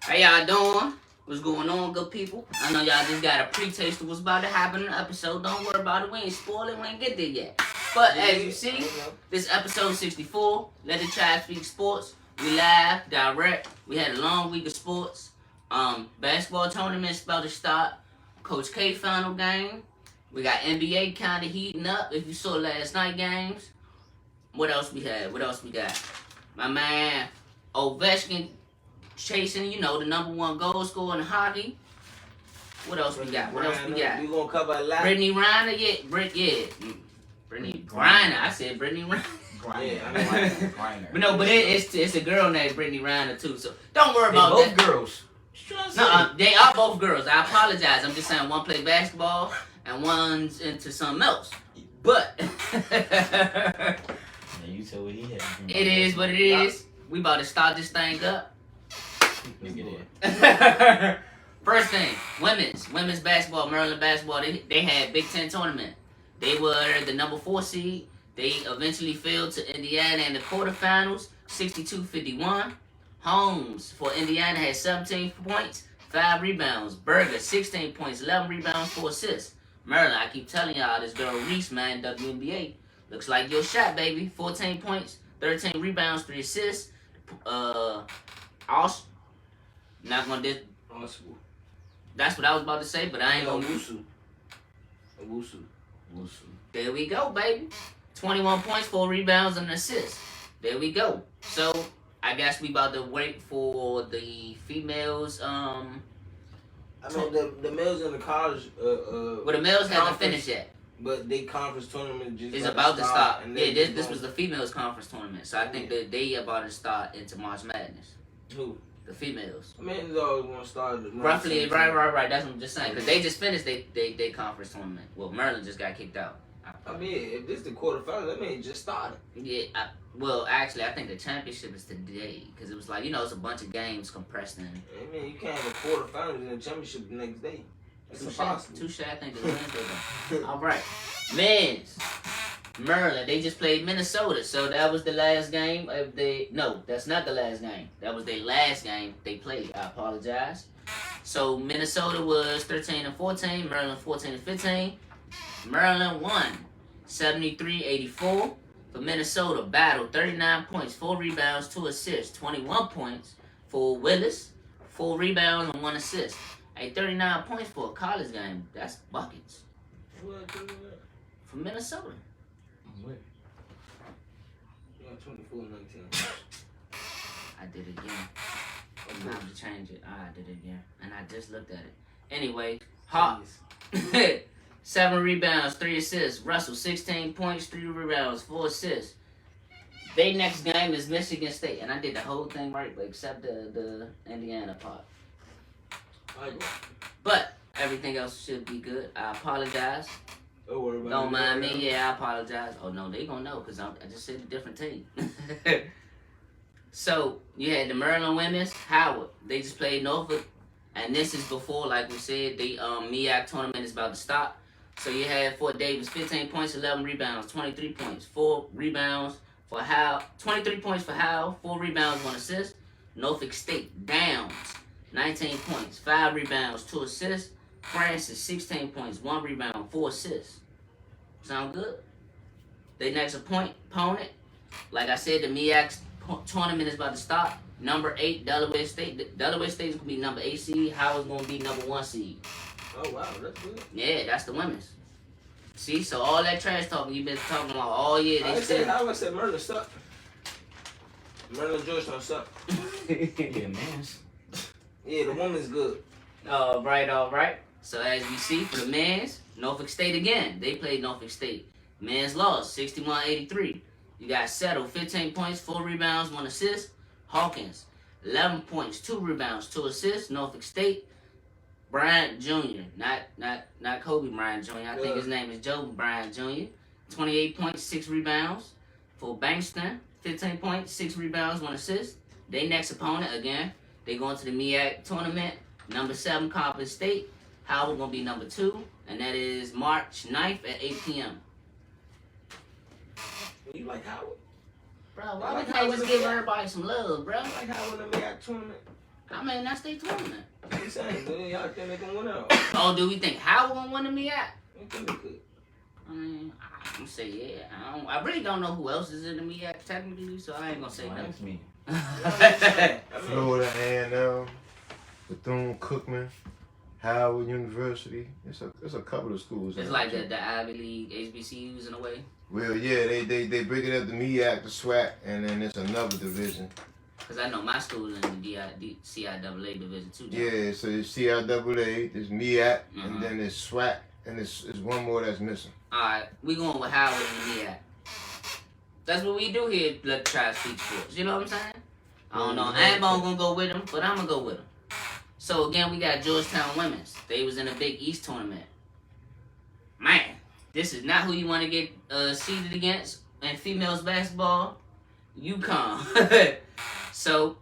How y'all doing? What's going on, good people? I know y'all just got a pre-taste of what's about to happen in the episode. Don't worry about it. We ain't spoiling. We ain't get there yet. But as you see, this episode 64. Let the Tribe Speak Sports. We live, direct. We had a long week of sports. Basketball tournament's about to start. Coach K final game. We got NBA kind of heating up. If you saw last night games. What else we had? What else we got? My man Ovechkin chasing, the #1 goal scorer in hockey. What else we got? What else we got? We gonna cover a lot. Britney Griner, Britney Griner. I said Britney Griner. Griner. But it's a girl named Britney Griner too. So don't worry about both that. Girls. No, they are both girls. I apologize. I'm just saying one plays basketball and one's into something else. But you said what he had. It is what it is. We about to start this thing up. First thing, women's basketball, Maryland basketball. They had Big Ten tournament. They were the #4 seed. They eventually fell to Indiana in the quarterfinals, 62-51. Holmes for Indiana had 17 points, 5 rebounds. Berger 16 points, 11 rebounds, 4 assists. Maryland, I keep telling y'all, this girl Reese, man, WNBA, looks like your shot, baby. 14 points, 13 rebounds, 3 assists. Not gonna dis. That's what I was about to say, but I ain't gonna. Wusu. There we go, baby. 21 points, 4 rebounds, and an assist. There we go. So I guess we about to wait for the females. I mean the males in the college. Well, the males haven't finished yet. But they conference tournament just is about to start. Yeah, this was the the females conference tournament, so I think that they about to start into March Madness. Who? The females. I mean, they always want to start. Roughly, right. That's what I'm just saying. Because they just finished they conference tournament. Well, Maryland just got kicked out. I mean, if this is the quarterfinals, that means it just started. Yeah, well, actually, I think the championship is today. Because it was like, it's a bunch of games compressed in. I mean, you can't have a quarterfinals and a championship the next day. It's impossible. Touche, I think it's Wednesday though. All right. Men's. Maryland, they just played Minnesota, so that was the last game of no, that's not the last game. That was their last game they played. I apologize. So Minnesota was 13-14, Maryland 14-15. Maryland won 73-84. For Minnesota, battle 39 points, 4 rebounds, 2 assists, 21 points for Willis, 4 rebounds and 1 assist. Hey, 39 points for a college game, that's buckets. For Minnesota. Wait. Yeah, 24-19. I did it again. I'm going to change it. I did it again. And I just looked at it. Anyway, Hawks. 7 rebounds, 3 assists. Russell, 16 points, 3 rebounds, 4 assists. Their next game is Michigan State. And I did the whole thing right, but except the Indiana part. But everything else should be good. I apologize. Don't worry about it. Don't mind me. Yeah, I apologize. Oh, no, they gonna know because I just said a different team. So, you had the Maryland women's, Howard. They just played Norfolk. And this is before, like we said, the MEAC tournament is about to start. So, you had Fort Davis, 15 points, 11 rebounds, 23 points, 4 rebounds for Howell. 23 points for Howell, 4 rebounds, 1 assist. Norfolk State, Downs, 19 points, 5 rebounds, 2 assists. Francis, 16 points, 1 rebound, 4 assists. Sound good? Their next opponent, like I said, the MEAC tournament is about to start. Number 8, Delaware State. Delaware State is going to be number 8 seed. Howard's going to be number 1 seed. Oh, wow, that's good. Yeah, that's the women's. See, so all that trash talking you've been talking about all year. I said Maryland sucked. Maryland Georgetown sucked. Yeah, man. Yeah, the woman's good. All right. So as we see for the men's, Norfolk State again. They played Norfolk State. Men's lost 61-83. You got Settle, 15 points, 4 rebounds, 1 assist. Hawkins, 11 points, 2 rebounds, 2 assists. Norfolk State. Bryant Jr., not Kobe Bryant Jr. I think his name is Joe Bryant Jr. 28 points, 6 rebounds. For Bankston, 15 points, 6 rebounds, 1 assist. Their next opponent, again, they going to the MEAC tournament. Number 7, Coppin State. Howard going to be number 2. And that is March 9th at 8 p.m. You like Howard? Bro, why would I just give everybody some love, bro? I like Howard in the MEAC tournament. I mean, that's their tournament. I'm saying, dude, y'all think they can win out? Oh, do we think Howard gonna win the MEAC? I think they could. I mean, I'm gonna say yeah. I really don't know who else is in the MEAC technically, so I ain't gonna say That's nothing. me. Florida A&M, Bethune-Cookman, Howard University. It's a couple of schools. It's like the Ivy League HBCUs in a way. Well, yeah, they break it up the MEAC, the SWAC, and then it's another division. Cause I know my school in the CIAA division too. Yeah, so it's CIAA, there's MEAC, Mhm. and then there's SWAC, and it's one more that's missing. Alright, we going with Howard and the MEAC. That's what we do here at Let the Tribe Speak Sports. You know what I'm saying? I don't know. I ain't gonna go with them, but I'm gonna go with them. So again, we got Georgetown women's. They was in a Big East tournament. Man, this is not who you want to get seeded against in females basketball. UConn. So,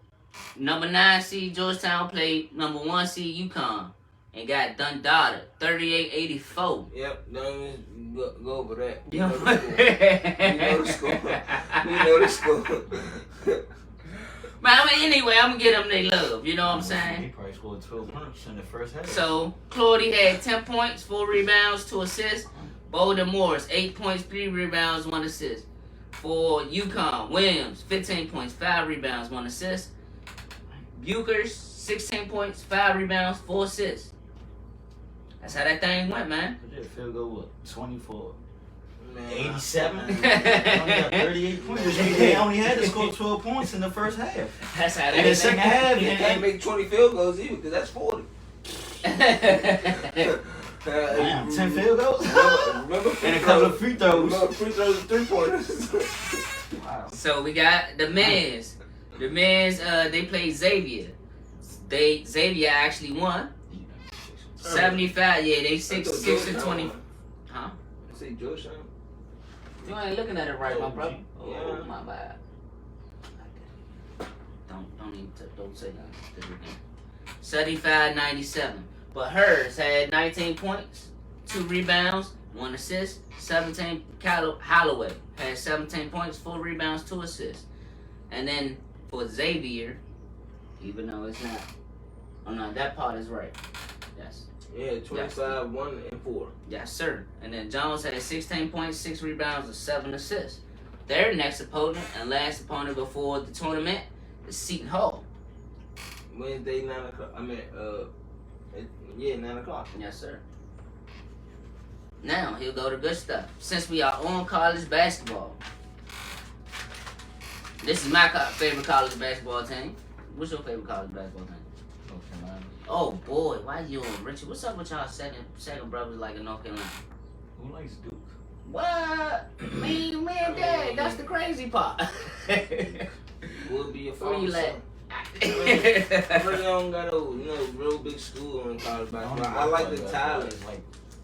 number 9 seed Georgetown played number 1 seed UConn and got done daughter 38-84. Yep, don't even go over that. We Yo. know the score. We know the score. Man, I mean, anyway, I'm gonna get them their love. You know what I'm He saying? probably scored 12 points in the first half. So, Claudie had 10 points, 4 rebounds, 2 assists. Bolden Morris, 8 points, 3 rebounds, 1 assist. For UConn, Williams, 15 points, 5 rebounds, 1 assist. Bukers, 16 points, 5 rebounds, 4 assists. That's how that thing went, man. But yeah, field goal what? 24. Man, 87? Only got 38 points. Which means they only had to score 12 points in the first half. That's how In the second half, You can't make 20 field goals either, because that's 40. Damn, 10 field goals? Remember And a couple of free throws. Remember free throws and 3-pointers. Wow. So we got the men's. The men's, they played Xavier. Xavier actually won. 75, yeah, they 6-20. Huh? I say Georgetown. You ain't looking at it right, my brother. Yeah. Oh, my bad. Don't say nothing. 75-97. But hers had 19 points, 2 rebounds, 1 assist. 17. Holloway had 17 points, 4 rebounds, 2 assists. And then for Xavier, even though it's not, oh no, that part is right. Yes. Yeah, 25, 1, and 4. Yes, sir. And then Jones had 16 points, 6 rebounds, and 7 assists. Their next opponent and last opponent before the tournament is Seton Hall. Wednesday, 9 o'clock. 9 o'clock. Yes, sir. Now, he'll go to good stuff. Since we are on college basketball, this is my favorite college basketball team. What's your favorite college basketball team? North Carolina. Oh, boy. Why you on Richard? What's up with y'all second brothers like in North Carolina? Who likes Duke? What? Man, Dad, that's the crazy part. Will be a Where you father. at? I really don't got a real big school in college basketball. I like the talent. Like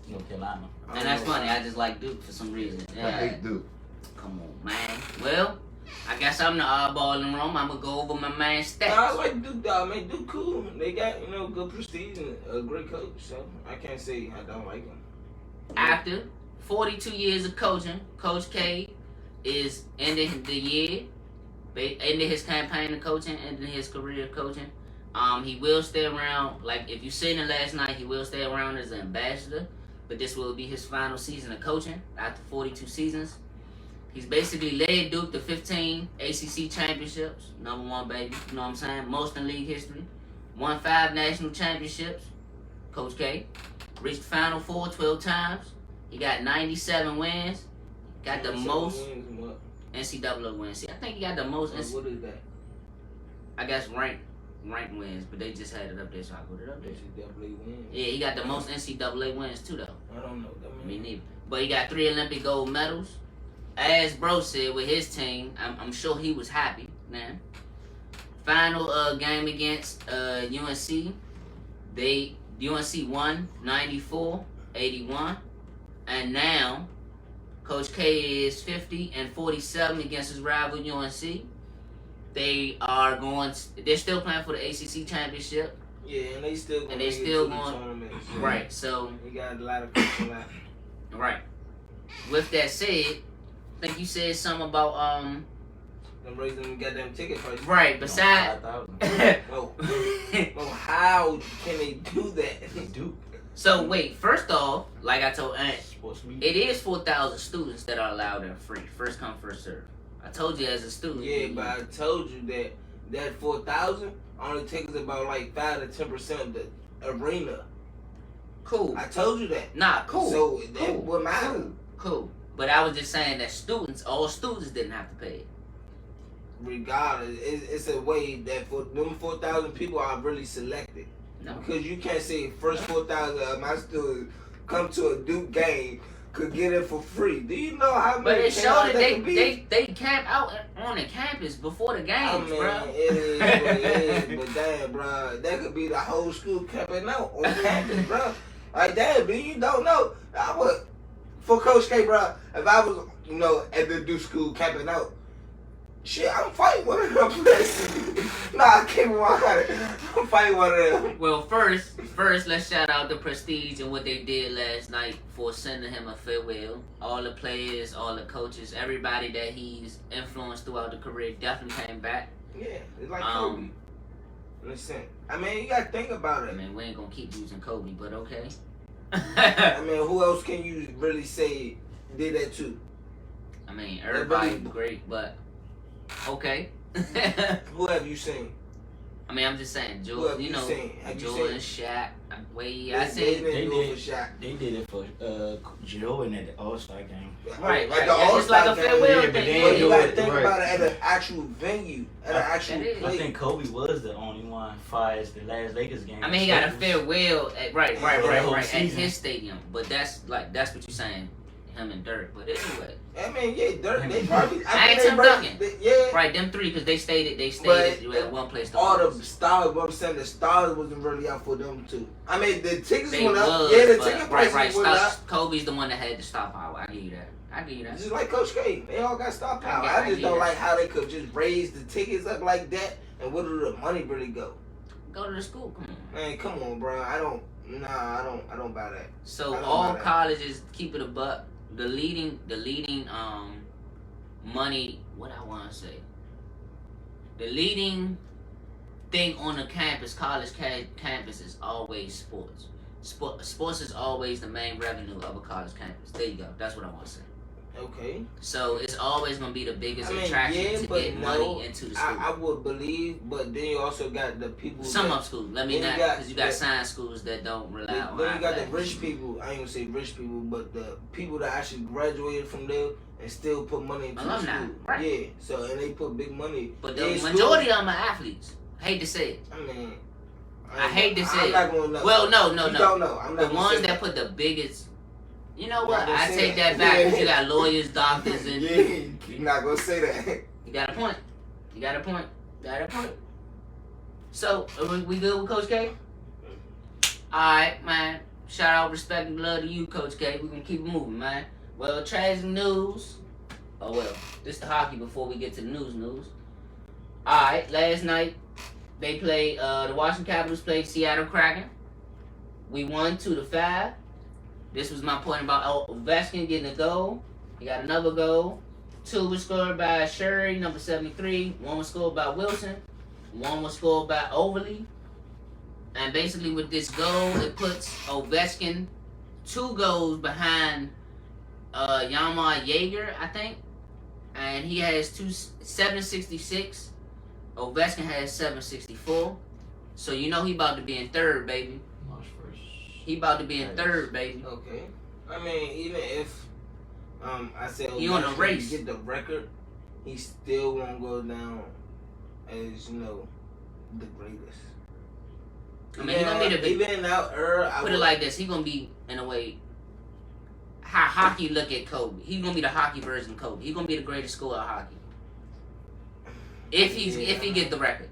North Carolina. And that's funny. I just like Duke for some reason. I Yeah. hate Duke. Come on, man. Well, I guess I'm the oddball in the room. I'm going to go over my man stats. I like Duke, dog. Man, Duke cool. They got good prestige and a great coach. So I can't say I don't like him. After 42 years of coaching, Coach K is ending the year, ending his campaign of coaching, ending his career of coaching. He will stay around. Like, if you seen it last night, he will stay around as an ambassador. But this will be his final season of coaching after 42 seasons. He's basically led Duke to 15 ACC championships. Number 1, baby. You know what I'm saying? Most in league history. Won 5 national championships. Coach K. Reached the Final Four 12 times. He got 97 wins. Got the most NCAA wins. See, I think he got the most. What is that? I guess ranked wins, but they just had it up there, so I put it up there. NCAA wins. Yeah, he got the most NCAA wins too, though. I don't know what that Me means. neither. But he got 3 Olympic gold medals. As Bro said with his team, I'm sure he was happy, man. Final game against UNC. UNC won 94-81. And now Coach K is 50-47 against his rival UNC. They're still playing for the ACC championship. Yeah, and they still going. And they still to the going- tournaments. Right, so They got a lot of people left. right. With that said, I think you said something about Them raising them goddamn ticket prices. Right. Besides, 5,000. Well, how can they do that? They do. so wait. First off, like I told Aunt, Sports media. it is 4,000 students that are allowed in free. First come, first serve. I told you as a student. Yeah, but I told you that 4,000 only takes about like 5 to 10% of the arena. Cool. I told you that. Nah, cool. So that Cool. would matter. Cool. But I was just saying that all students didn't have to pay it. Regardless, it's a way that for them 4,000 people are really selected. No. Because you can't say first 4,000 of my students come to a Duke game could get it for free. Do you know how But many it showed that could be? they camp out on the campus before the I games, mean, bro. it is what it is, but damn, bro, that could be the whole school camping out on campus, bro. Like, damn, dude, you don't know. I would, for Coach K, bro, if I was, at the Duke school camping out, shit, I'm fighting one of them places. Nah, I can't rewind it. I'm fighting one of them. Well, first, let's shout out the Prestige and what they did last night for sending him a farewell. All the players, all the coaches, everybody that he's influenced throughout the career definitely came back. Yeah, it's like Kobe. Listen, I mean, you gotta think about I it. mean, we ain't gonna keep using Kobe, but okay. I mean, who else can you really say did that too? I mean, everybody great, but okay. Who have you seen? I mean, I'm just saying, Who have Jordan, you seen? Have you Jordan, seen? Shaq. Wait, They I said, didn't do it did. for Shaq. They did it for Jordan at the All-Star game. right, Like the yeah, it's like All-Star a game. farewell Yeah, but thing. they But ain't you do gotta it, think right. about it at an actual venue, at an actual That is. I place. think Kobe was the only one far as the last Lakers game. I mean, he got a farewell at right whole at season. his stadium, but that's what you're saying, him and Dirk. But anyway, I mean, yeah, they probably. And think Tim they Duncan. Yeah. right, them three because they stayed But at one place. All the stars, what I'm saying, the stars wasn't really out for them too. I mean, the tickets they went up. was, Yeah, the but ticket prices went up. Kobe's the one that had the star power. I give you that. Just like Coach K, they all got star power. I I just get don't that. like how they could just raise the tickets up like that, and where did the money really go? Go to the school. Come on. Man, come on, bro. I don't buy that. So I don't all know that. colleges keep it a buck. The leading money. What I want to say. The leading thing on the campus, college campus, is always sports. Sports is always the main revenue of a college campus. There you go. That's what I want to say. Okay. So it's always gonna be the biggest I mean, attraction yeah, to but get no, money into the school. I would believe, but then you also got the people. Some of schools. Let me then not, you got because you got the- science schools that don't rely on. Then you got the athletics. rich people. I ain't gonna say rich people, but the people that actually graduated from there and still put money into the Alumni, school. right. Yeah. So and they put big money. But Yeah, the schools- majority of them are athletes. Hate to say it. I mean, I hate to say I'm it. not gonna know. Well, no. You don't know. I'm not The gonna ones say that put the biggest. You know Not what? gonna I say take that. that back because Yeah. you got lawyers, doctors, and Yeah, you're not gonna say that. you got a point. So, we good with Coach K? Alright, man. Shout out, respect, and love to you, Coach K. We're gonna keep it moving, man. Well, tragic news. Oh, well. This the hockey before we get to the news. Alright, last night, they played, the Washington Capitals played Seattle Kraken. We won 2-5. This was my point about Ovechkin getting a goal. He got another goal. 2 was scored by Sherry, number 73. 1 was scored by Wilson. 1 was scored by Overly. And basically with this goal, it puts Ovechkin 2 goals behind Yamar Yeager, I think. And he has 766. Ovechkin has 764. So you know he about to be in third, baby. March 1st. He about to be in third, baby. Okay. I mean, even if I said He on a Ovechkin race. get the record, he still won't go down as the greatest. I mean, he gonna be the big. even out I Put it like this: he gonna be in a way how hockey look at Kobe. He's gonna be the hockey version of Kobe. He gonna be the greatest scorer of hockey. If he get the record.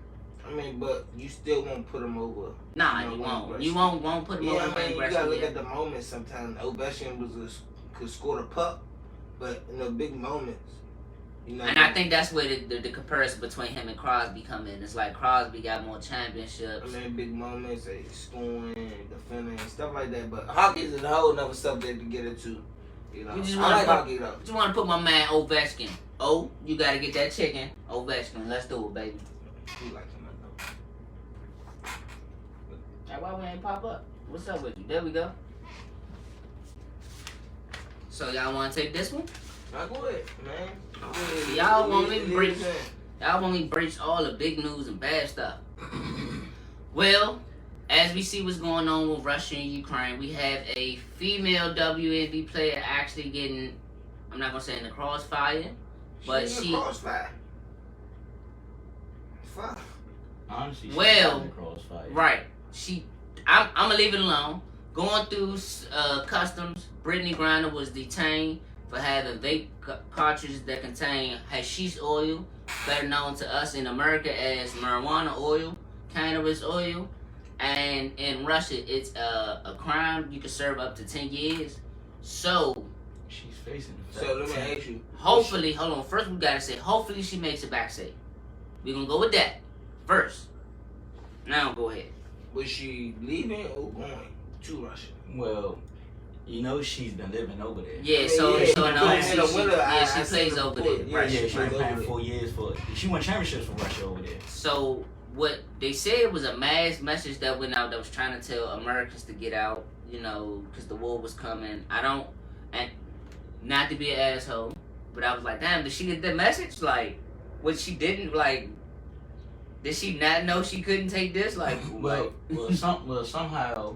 I mean, but you still won't put him over. Nah, you know, you Wayne won't. Gretzky. You won't put him Yeah, over I mean, Wayne you Gretzky. gotta look Yeah. at the moments. Sometimes Ovechkin could score the puck, but in the big moments, And I think that's where the comparison between him and Crosby come in. It's like Crosby got more championships. I mean, big moments, scoring, defending, stuff like that. But hockey is a whole nother subject to get into. You just I wanna like put- hockey though. Just want to put my man Ovechkin Oh, you gotta get that chicken. Ovechkin, let's do it, baby. He like him, I know. Now, why we ain't pop up? What's up with you? There we go. So y'all want to take this one? Now go ahead, man. Go ahead. Y'all want me to Leave break? it in. Y'all want me to breach all the big news and bad stuff? Well, as we see what's going on with Russia and Ukraine, we have a female WNBA player actually getting, I'm not gonna say in the crossfire, but She's in she. the crossfire. Fuck. Honestly, Well, she's crossfire. Right. I'm gonna leave it alone. Going through customs, Britney Griner was detained for having vape cartridges that contain hashish oil, better known to us in America as marijuana oil, cannabis oil, and in Russia it's a crime. You can serve up to 10 years. So She's facing. So let me ask you. hopefully, hold on. First, we gotta say hopefully she makes it back safe. We're gonna go with that first. Now go ahead. Was she leaving or going to Russia? Well, you know she's been living over there. Yeah, so Yeah, so yeah, in yeah, all in the she winter, I plays seen the over report. there, Yeah, right? Yeah, she she been plays playing over 4 years for. She won championships for Russia over there. So what they said was a mass message that went out that was trying to tell Americans to get out, you know, because the war was coming. And not to be an asshole, but I was like, damn, did she get the message? Like, what she didn't like? Did she not know she couldn't take this? Like, Well, somehow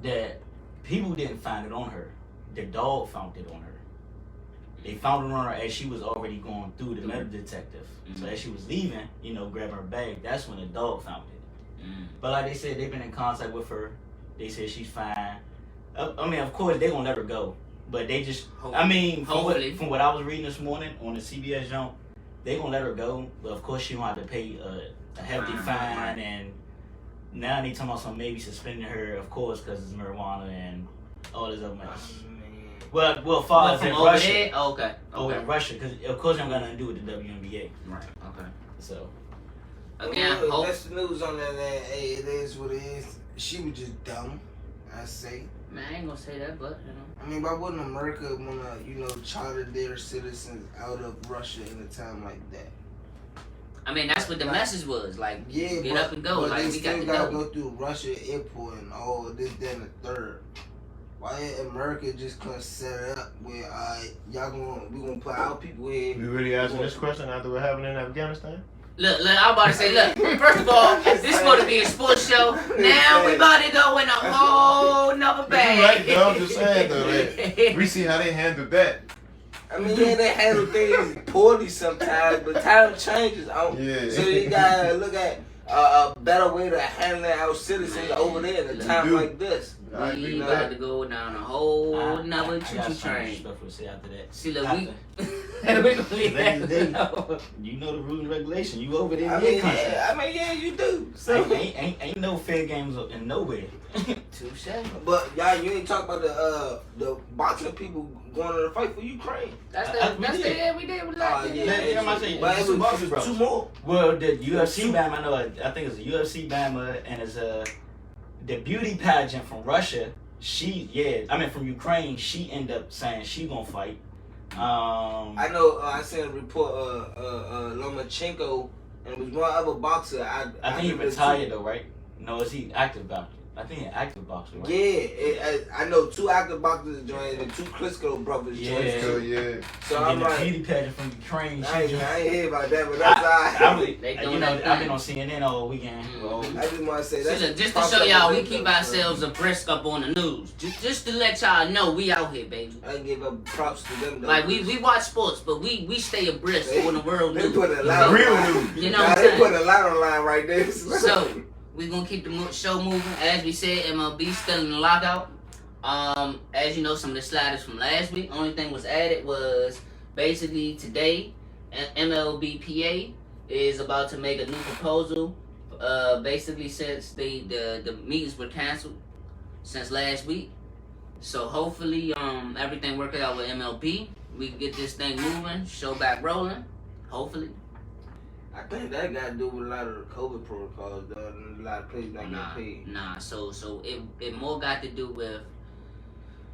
that people didn't find it on her. The dog found it on her. They found it on her as she was already going through the metal detective. So as she was leaving, you know, grabbing her bag, that's when the dog found it. But like they said, they've been in contact with her. They said she's fine. I mean, of course, they're going to let her go. But they just, I mean, from what I was reading this morning on the CBS jump, they're going to let her go. But of course, she going to have to pay a hefty fine. And now they talking about some maybe suspending her, of course, because it's marijuana and all this other mess. Well, far as in Russia. Oh, okay. Oh, in Russia, because of course I'm gonna do with the WNBA. Right. Okay. So again, Well, that's the news on that. Hey, it is what it is. She was just dumb, I say. man, I ain't gonna say that, but you know. I mean, why wouldn't America wanna, you know, charter their citizens out of Russia in a time like that? I mean, that's what the message was. Like, Yeah, get but, up and go. But Like, they we got still to gotta go. go through Russia airport and all this, that, and the third. Why ain't America just gonna set it up where we gonna put our people in? You really asking this question after what happened in Afghanistan? Look, I'm about to say, look, first of all, this is supposed to be a sports show. Now we about to go in a whole nother bag. You're right, though. I'm just saying, though. Like, we see how they handled that. I mean, yeah, they handle things poorly sometimes, but time changes. Yeah. So you gotta look at a better way to handle our citizens over there in a time like this. I agree We with about that. to go down a whole nother choo-choo train. Stuff to say after that. See, look, we After. we gonna leave They- that. You know the rules and regulation. You over there I in mean, your country. yeah, you do. So, Ain't no fair games in nowhere. Touche. but y'all, you ain't talk about the boxing people going to the fight for Ukraine. That's I- the that's we the did. end we did with that. yeah, I'm saying, But it two boxing was bros. two more. Well, the UFC Bama, I know. I think it's a UFC Bama, and it's the beauty pageant from Russia. From Ukraine. She ended up saying she gonna fight. I know. I seen a report. Lomachenko and it was one other boxer. I think he retired though, right? No, is he active boxer? I think he's active boxer, right? Yeah, I know two active boxers joined and two Klitschko brothers joined. Yeah. So, yeah. So And I'm then the like, beauty pageant from Ukraine. I ain't She hear about that, but that's all right. They doing you know, that I've thing. been on CNN all weekend. Well, I just want to say See, that. look, just to show y'all, we keep ourselves abreast up on the news. Just to let y'all know, we out here, baby. I give up props to them. Though. Like we watch sports, but we stay abreast on the world They news. put a lot on Real line. news. You know Nah, what I'm they saying? put a lot on line right there. So we're gonna keep the show moving. As we said, MLB still in the lockout. As you know, some of the sliders from last week. Only thing was added was basically today, MLBPA is about to make a new proposal. Basically, since the meetings were canceled since last week, so hopefully everything works out with MLB. We can get this thing moving, show back rolling. Hopefully. I think that got to do with a lot of the COVID protocols, though, and a lot of players not getting paid. Nah. So it more got to do with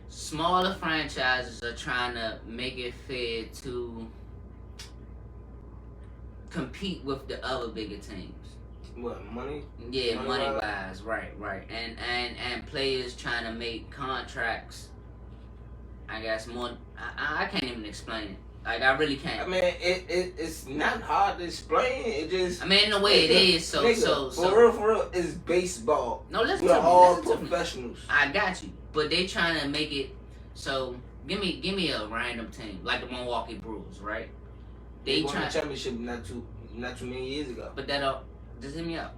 smaller franchises are trying to make it fair to compete with the other bigger teams. What, money? Yeah, Money money wise, right. And players trying to make contracts, I guess more. I can't even explain it. Like, I really can't. I mean, it's not hard to explain. It just. I mean, in a way, it is. So, nigga, for real, it's baseball. No, listen We're to me. all Listen to me. professionals. I got you, but they trying to make it so. Give me a random team like the Milwaukee Brewers, right? They won the championship not too many years ago. But just hit me up.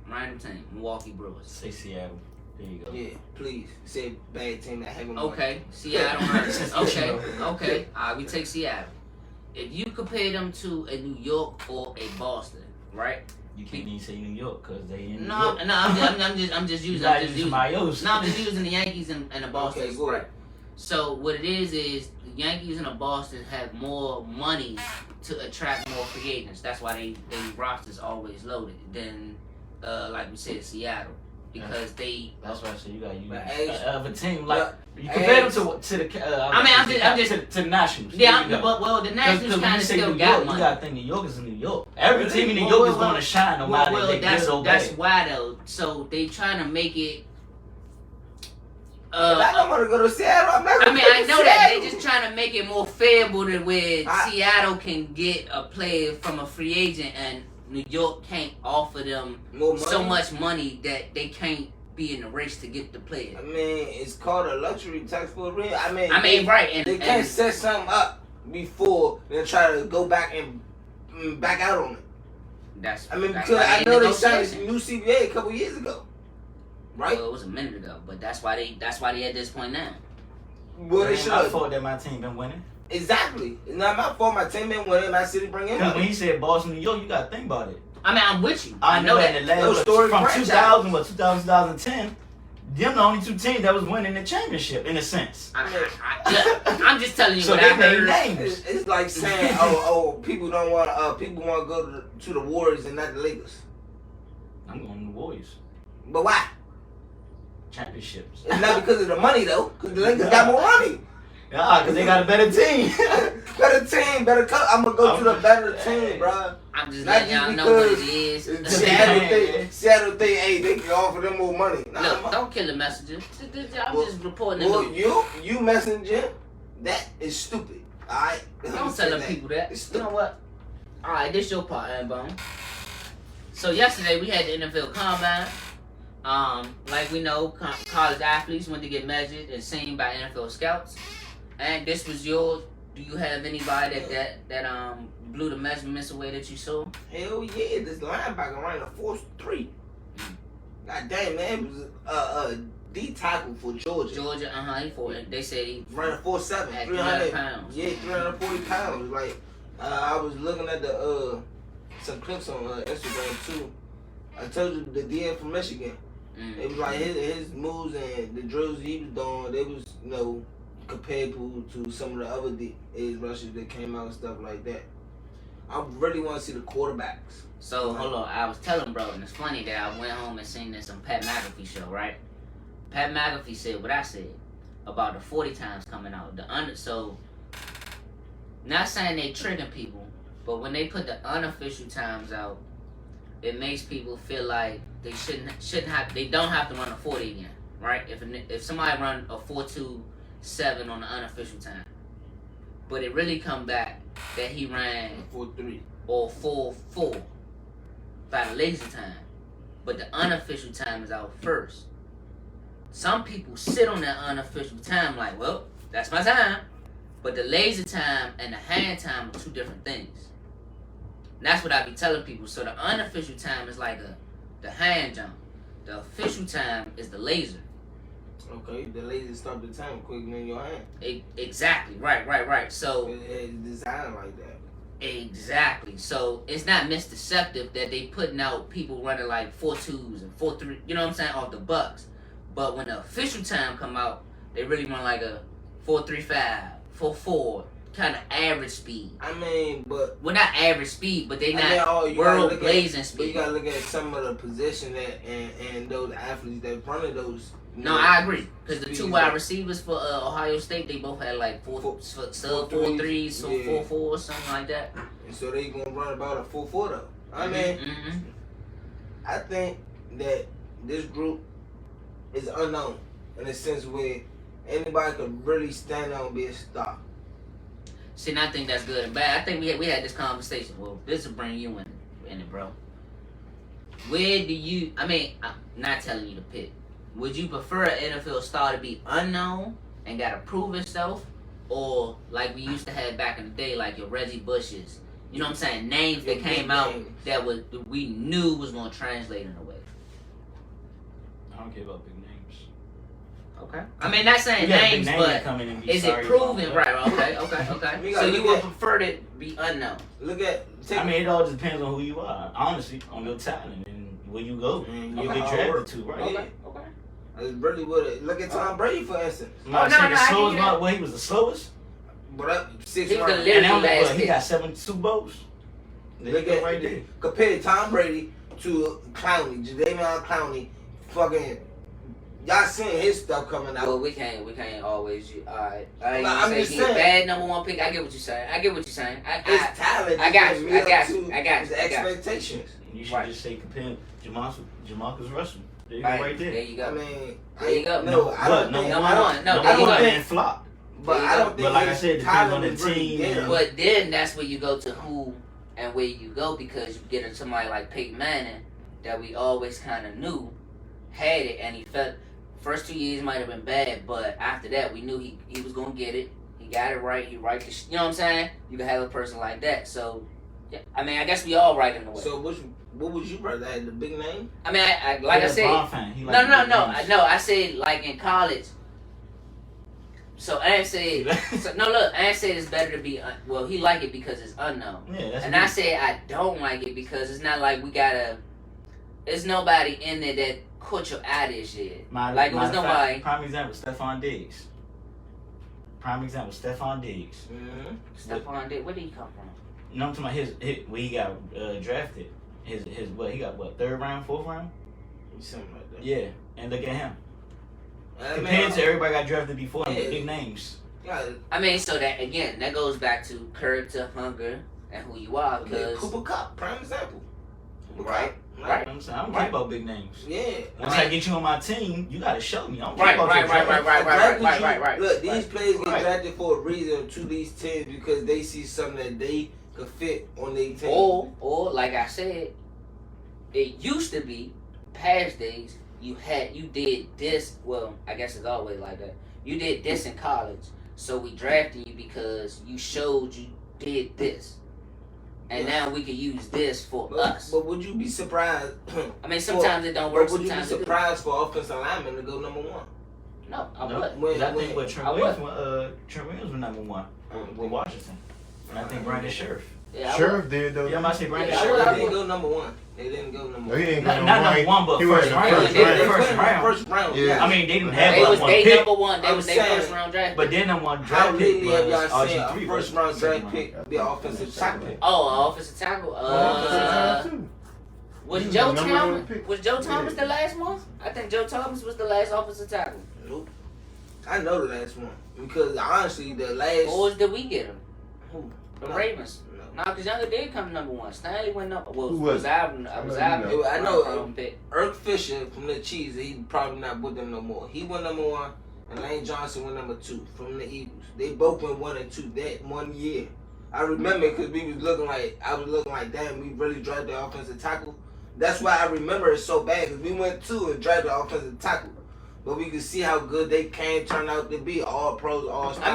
Random team, Milwaukee Brewers. Say Seattle. There you go. Yeah, please say bad team that haven't won. Okay, Seattle. Okay. We take Seattle. If you compare them to a New York or a Boston, right? You can't even say New York because they in New No, York. I'm just using. I'm just using. somebody else. No, I'm just using the Yankees and the Boston. Okay, go ahead. So what it is the Yankees and the Boston have more money to attract more free agents. That's why they roster's always loaded than like we said, Seattle. Because That's why I said you got to use But of a team like you compare them to the. I'm just to the Nationals. yeah. The Nationals kind of still got money. You got to think New York is in New York. Every team in New York is going to shine no matter if they good or bad. That's why though. So they trying to make it. I don't want to go to Seattle. I'm not. I mean, I know that they just trying to make it more favorable to where Seattle can get a player from a free agent, and New York can't offer them so much money that they can't be in the race to get the player. I mean, it's called a luxury tax for a reason. I mean, right, and they can't set something up before they try to go back and back out on it. That's. I mean, that's because I know they signed negotiation. a new CBA a couple years ago, right? Well, it was a minute ago, but that's why they at this point now. Well, they It ain't should my have. fault that my team been winning. Exactly. It's not my fault. My team been winning. My city bring in When money. he said Boston, New York, you got to think about it. I mean, I'm with you. I know that. In the last, Those story from franchise. 2010, them the only two teams that was winning the championship in a sense. I'm just telling you So what they I made heard. names. It's like saying, people don't want people want to go to the Warriors and not the Lakers. I'm going to the Warriors. But why? Championships. It's not because of the money though, because the Lakers got more money. Yeah, because they got a better team. Better team, better cut. I'm gonna go to the better team, bro. I'm just Not letting just y'all know what it because is. Seattle think, hey, they can offer them more money. Nah, Look, don't kill the messenger. I'm just reporting well, the news. you messenger, that is stupid. All right, Don't tell them people that. It's You know what? All right, this your part, Bone. So yesterday we had the NFL Combine. Like we know, college athletes went to get measured and seen by NFL scouts. And this was yours. Do you have anybody that blew the measurements away that you saw? Hell yeah, this linebacker ran a 4.3. God damn, man, it was a D tackle for Georgia. He fought. They said he ran a 4.7, at 300 pounds. Yeah, 340 pounds. Like I was looking at the some clips on Instagram too. I told you the DN from Michigan. It was like his moves and the drills he was doing. They was comparable to some of the other edge rushers that came out and stuff like that. I really want to see the quarterbacks. So hold on, I was telling bro, and it's funny that I went home and seen this on Pat McAfee show, right? Pat McAfee said what I said about the 40 times coming out. So not saying they tricking people, but when they put the unofficial times out, it makes people feel like they they don't have to run a 40 again, right? If somebody run a 4.27 on the unofficial time, but it really come back that he ran 4.3 or 4.4 by the lazy time, but the unofficial time is out first. Some people sit on that unofficial time like, well, that's my time, but the lazy time and the hand time are two different things. And that's what I be telling people. So the unofficial time is like the hand jump. The official time is the laser. Okay, the laser stop the time quicker than your hand. Exactly. Right. So It's designed like that. exactly. So it's not misdeceptive that they putting out people running like 4.2s and 4.3. You know what I'm saying, off the bucks. But when the official time come out, they really run like a 4.35, 4.4. Kind of average speed. I mean, but well, not average speed, but they not world blazing speed. But you gotta look at some of the position that and those athletes that running those. No, I agree, because the two wide receivers for Ohio State, they both had like 4.3s, so 4.4 or something like that. and so they gonna run about a 4-4 though. I mean, I think that this group is unknown in a sense where anybody could really stand out and be a star. See, and I think that's good and bad. I think we had this conversation. Well, this will bring you in it, bro. Where do you? I mean, I'm not telling you to pick. Would you prefer an NFL star to be unknown and gotta prove itself, or like we used to have back in the day, like your Reggie Bushes? You know what I'm saying? Names that came out that we knew was gonna translate in a way. I don't care about big names. Okay. I mean, not saying names, but is it proven? Right. Okay. So you would prefer to be unknown? I mean, it all just depends on who you are. Honestly, on your talent and where you go. You'll get drafted to, right? Okay. It's really what look at Tom Brady for instance. He was the slowest. But 6 He was rounds. the literal He got 7 Super Bowls. Look at right there. Compare Tom Brady to Clowney, Jadeveon Clowney, fucking. Y'all seen his stuff coming out. Well, we can't always. Alright, I'm just saying. Bad number one pick. I get what you're saying. His talent. I got you. His expectations. You should just say compare Jamarcus Russell. There you go, right there. There you go. I mean, there you go. No, I don't think. Number one and flop. But I don't think. But like I said, it depends on the team. But then that's where you go to who and where you go, because you get into somebody like Peyton Manning that we always kind of knew had it, and he felt. First 2 years might have been bad, but after that, we knew he was gonna get it. He got it right. He right. You know what I'm saying? You can have a person like that. So, yeah, I mean, I guess we all right in the way. So, what would you rather have, the big name? I mean, like I said, no. I said like in college. So I said, I said it's better to be. Well, he like it because it's unknown. Yeah, and I said I don't like it because it's not like we gotta. There's nobody in there that caught your eye this year. Like it was nobody. Prime example, Stephon Diggs. Mm-hmm. Stephon Diggs, where did he come from? No, I'm talking about his where he got drafted. His what he got 3rd round, 4th round? Something like that. Yeah, and look at him. Compared to everybody got drafted before him, big names. Yeah. I mean, so that goes back to character, hunger, and who you are. Because Cooper Kupp, prime example. Right. I don't care about big names. Yeah. Once I get you on my team, you gotta show me. I don't Right. Look, these players get drafted for a reason to these teams because they see something that they could fit on their team. Or like I said, it used to be past days. You did this. Well, I guess it's always like that. You did this in college, so we drafted you because you showed you did this. And now we can use this for us. But would you be surprised? I mean, sometimes it don't work. But would you be surprised for offensive linemen to go number 1? No, I wouldn't. I think what Trent Williams was number 1 with Washington. And I think Brandon Sheriff. Yeah, Sheriff did though. Yeah, I might say Brandon They Sheriff. didn't go number 1. They didn't go number 1. No, he didn't go Not number number 1, but he went first round. First round. Yeah. I mean, they didn't They have was one they pick. number 1. They was their saying, first round draft. But then number 1 How draft pick lately have was y'all seen a RG3. first round draft pick be offensive tackle? Oh, offensive tackle. Was Joe Thomas the last one? I think Joe Thomas was the last offensive tackle. Nope. I know the last one because honestly, the last. Or did we get him? Who? The Ravens. No, because Younger did come number 1. Stanley went number. Well, Who was Alvin. I know. Irk Fisher from the Chiefs. He probably not with them no more. He went number 1, and Lane Johnson went number 2 from the Eagles. They both went 1 and 2 that 1 year. I remember because I was looking like, damn, we really drafted the offensive tackle. That's why I remember it so bad because we went 2 and drafted the offensive tackle. But we could see how good they can turn out to be. All pros, all stars. I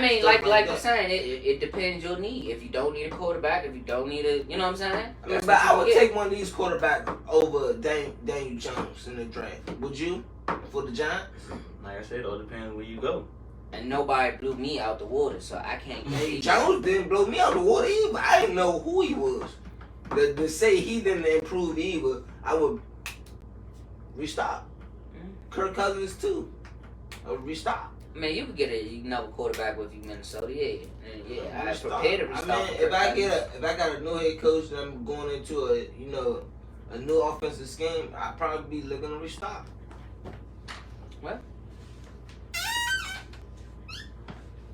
mean, like I'm saying, it depends your need. If you don't need a quarterback, if you don't need a, you know what I'm saying? But I would take one of these quarterbacks over Daniel Jones in the draft. Would you? For the Giants? Like I said, it all depends where you go. And nobody blew me out the water, so I can't. Hey, Jones didn't blow me out the water either. I didn't know who he was. To say he didn't improve either, I would restart. Kirk Cousins too. I would restart. I mean, you could get another quarterback with you, Minnesota. Yeah. I was prepared to restart. I mean, if I got a new head coach and I'm going into a new offensive scheme, I'd probably be looking to restart. Well,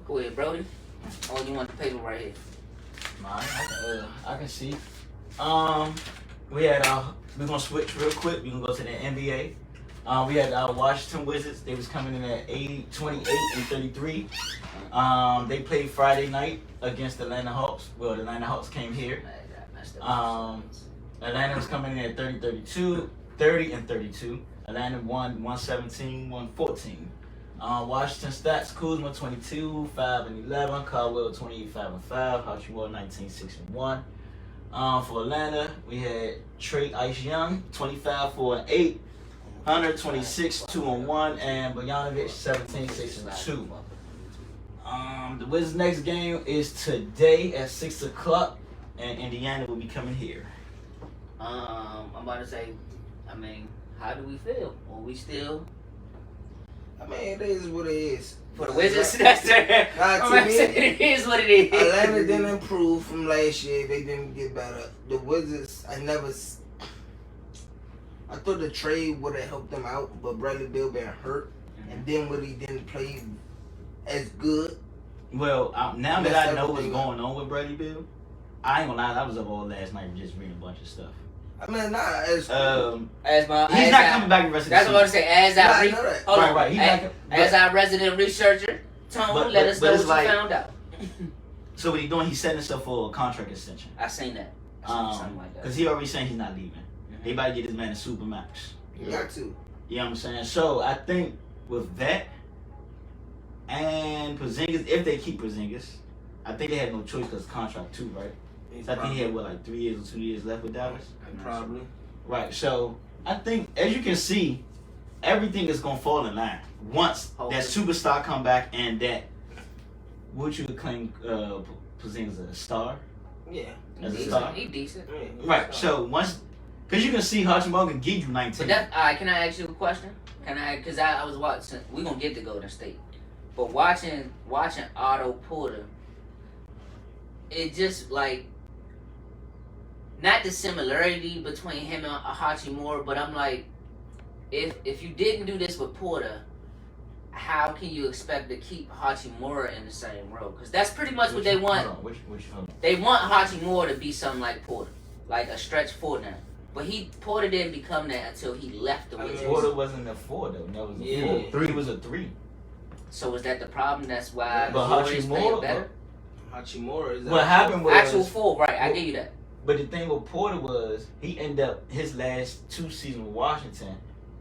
go ahead, Brody. Oh, you want the paper right here? Mine. I can see. We're gonna switch real quick. We can go to the NBA. We had our Washington Wizards. They was coming in at 28-33. They played Friday night against the Atlanta Hawks. Well, the Atlanta Hawks came here. Atlanta was coming in at 30-32. Atlanta won 117-114. Washington stats: Kuzma 22, 5 and 11. Caldwell 28, 5 and 5. Hachimura 19, 6 and 1. For Atlanta, we had Trey Ice Young 25, 4 and 8. Hunter 26, 2 and 1, and Bogdanovic 17, 6 and 2. The Wizards' next game is today at 6 o'clock, and Indiana will be coming here. I'm about to say, I mean, how do we feel? Are we still I mean, it is what it is. for the Wizards? That's their. I'm about to say it is what it is. Atlanta didn't improve from last year. They didn't get better. The Wizards, I thought the trade would have helped them out, but Bradley Beal been hurt, and then Willie didn't play as good. Well, now that I know what's going on with Bradley Beal, I ain't gonna lie, I was up all last night just reading a bunch of stuff. I mean, not as he's not coming back the rest of the season. That's what I was going to say. As our resident researcher, Tone, let us know what you found out. So what he's doing, he's setting himself for a contract extension. I seen that. Something like that. Because he already saying he's not leaving. They about to get this man a super max. You got to. You know what I'm saying? So I think with that and Porzingis, if they keep Porzingis, I think they had no choice because contract too, right? So I think he had like 3 years or 2 years left with Dallas. Probably. Right. So I think, as you can see, everything is gonna fall in line once that superstar come back and that what you would claim Porzingis as a star. Yeah. As a star. He decent. Yeah, right. So once, because you can see Hachimura can give you 19. But can I ask you a question? Because I was watching. We're gonna get to Golden State, but watching Otto Porter, it just like. Not the similarity between him and Hachimura, but I'm like, if you didn't do this with Porter, how can you expect to keep Hachimura in the same role? Because that's pretty much what they want. They want Hachimura to be something like Porter, like a stretch four now. But Porter didn't become that until he left the Wizards. Porter wasn't a 4 though. That was a 4. 3 was a 3. So is that the problem? That's why but Hachimura better. Hachimura is what happened was actual 4, right? I give you that. But the thing with Porter was he ended up his last 2 seasons with Washington.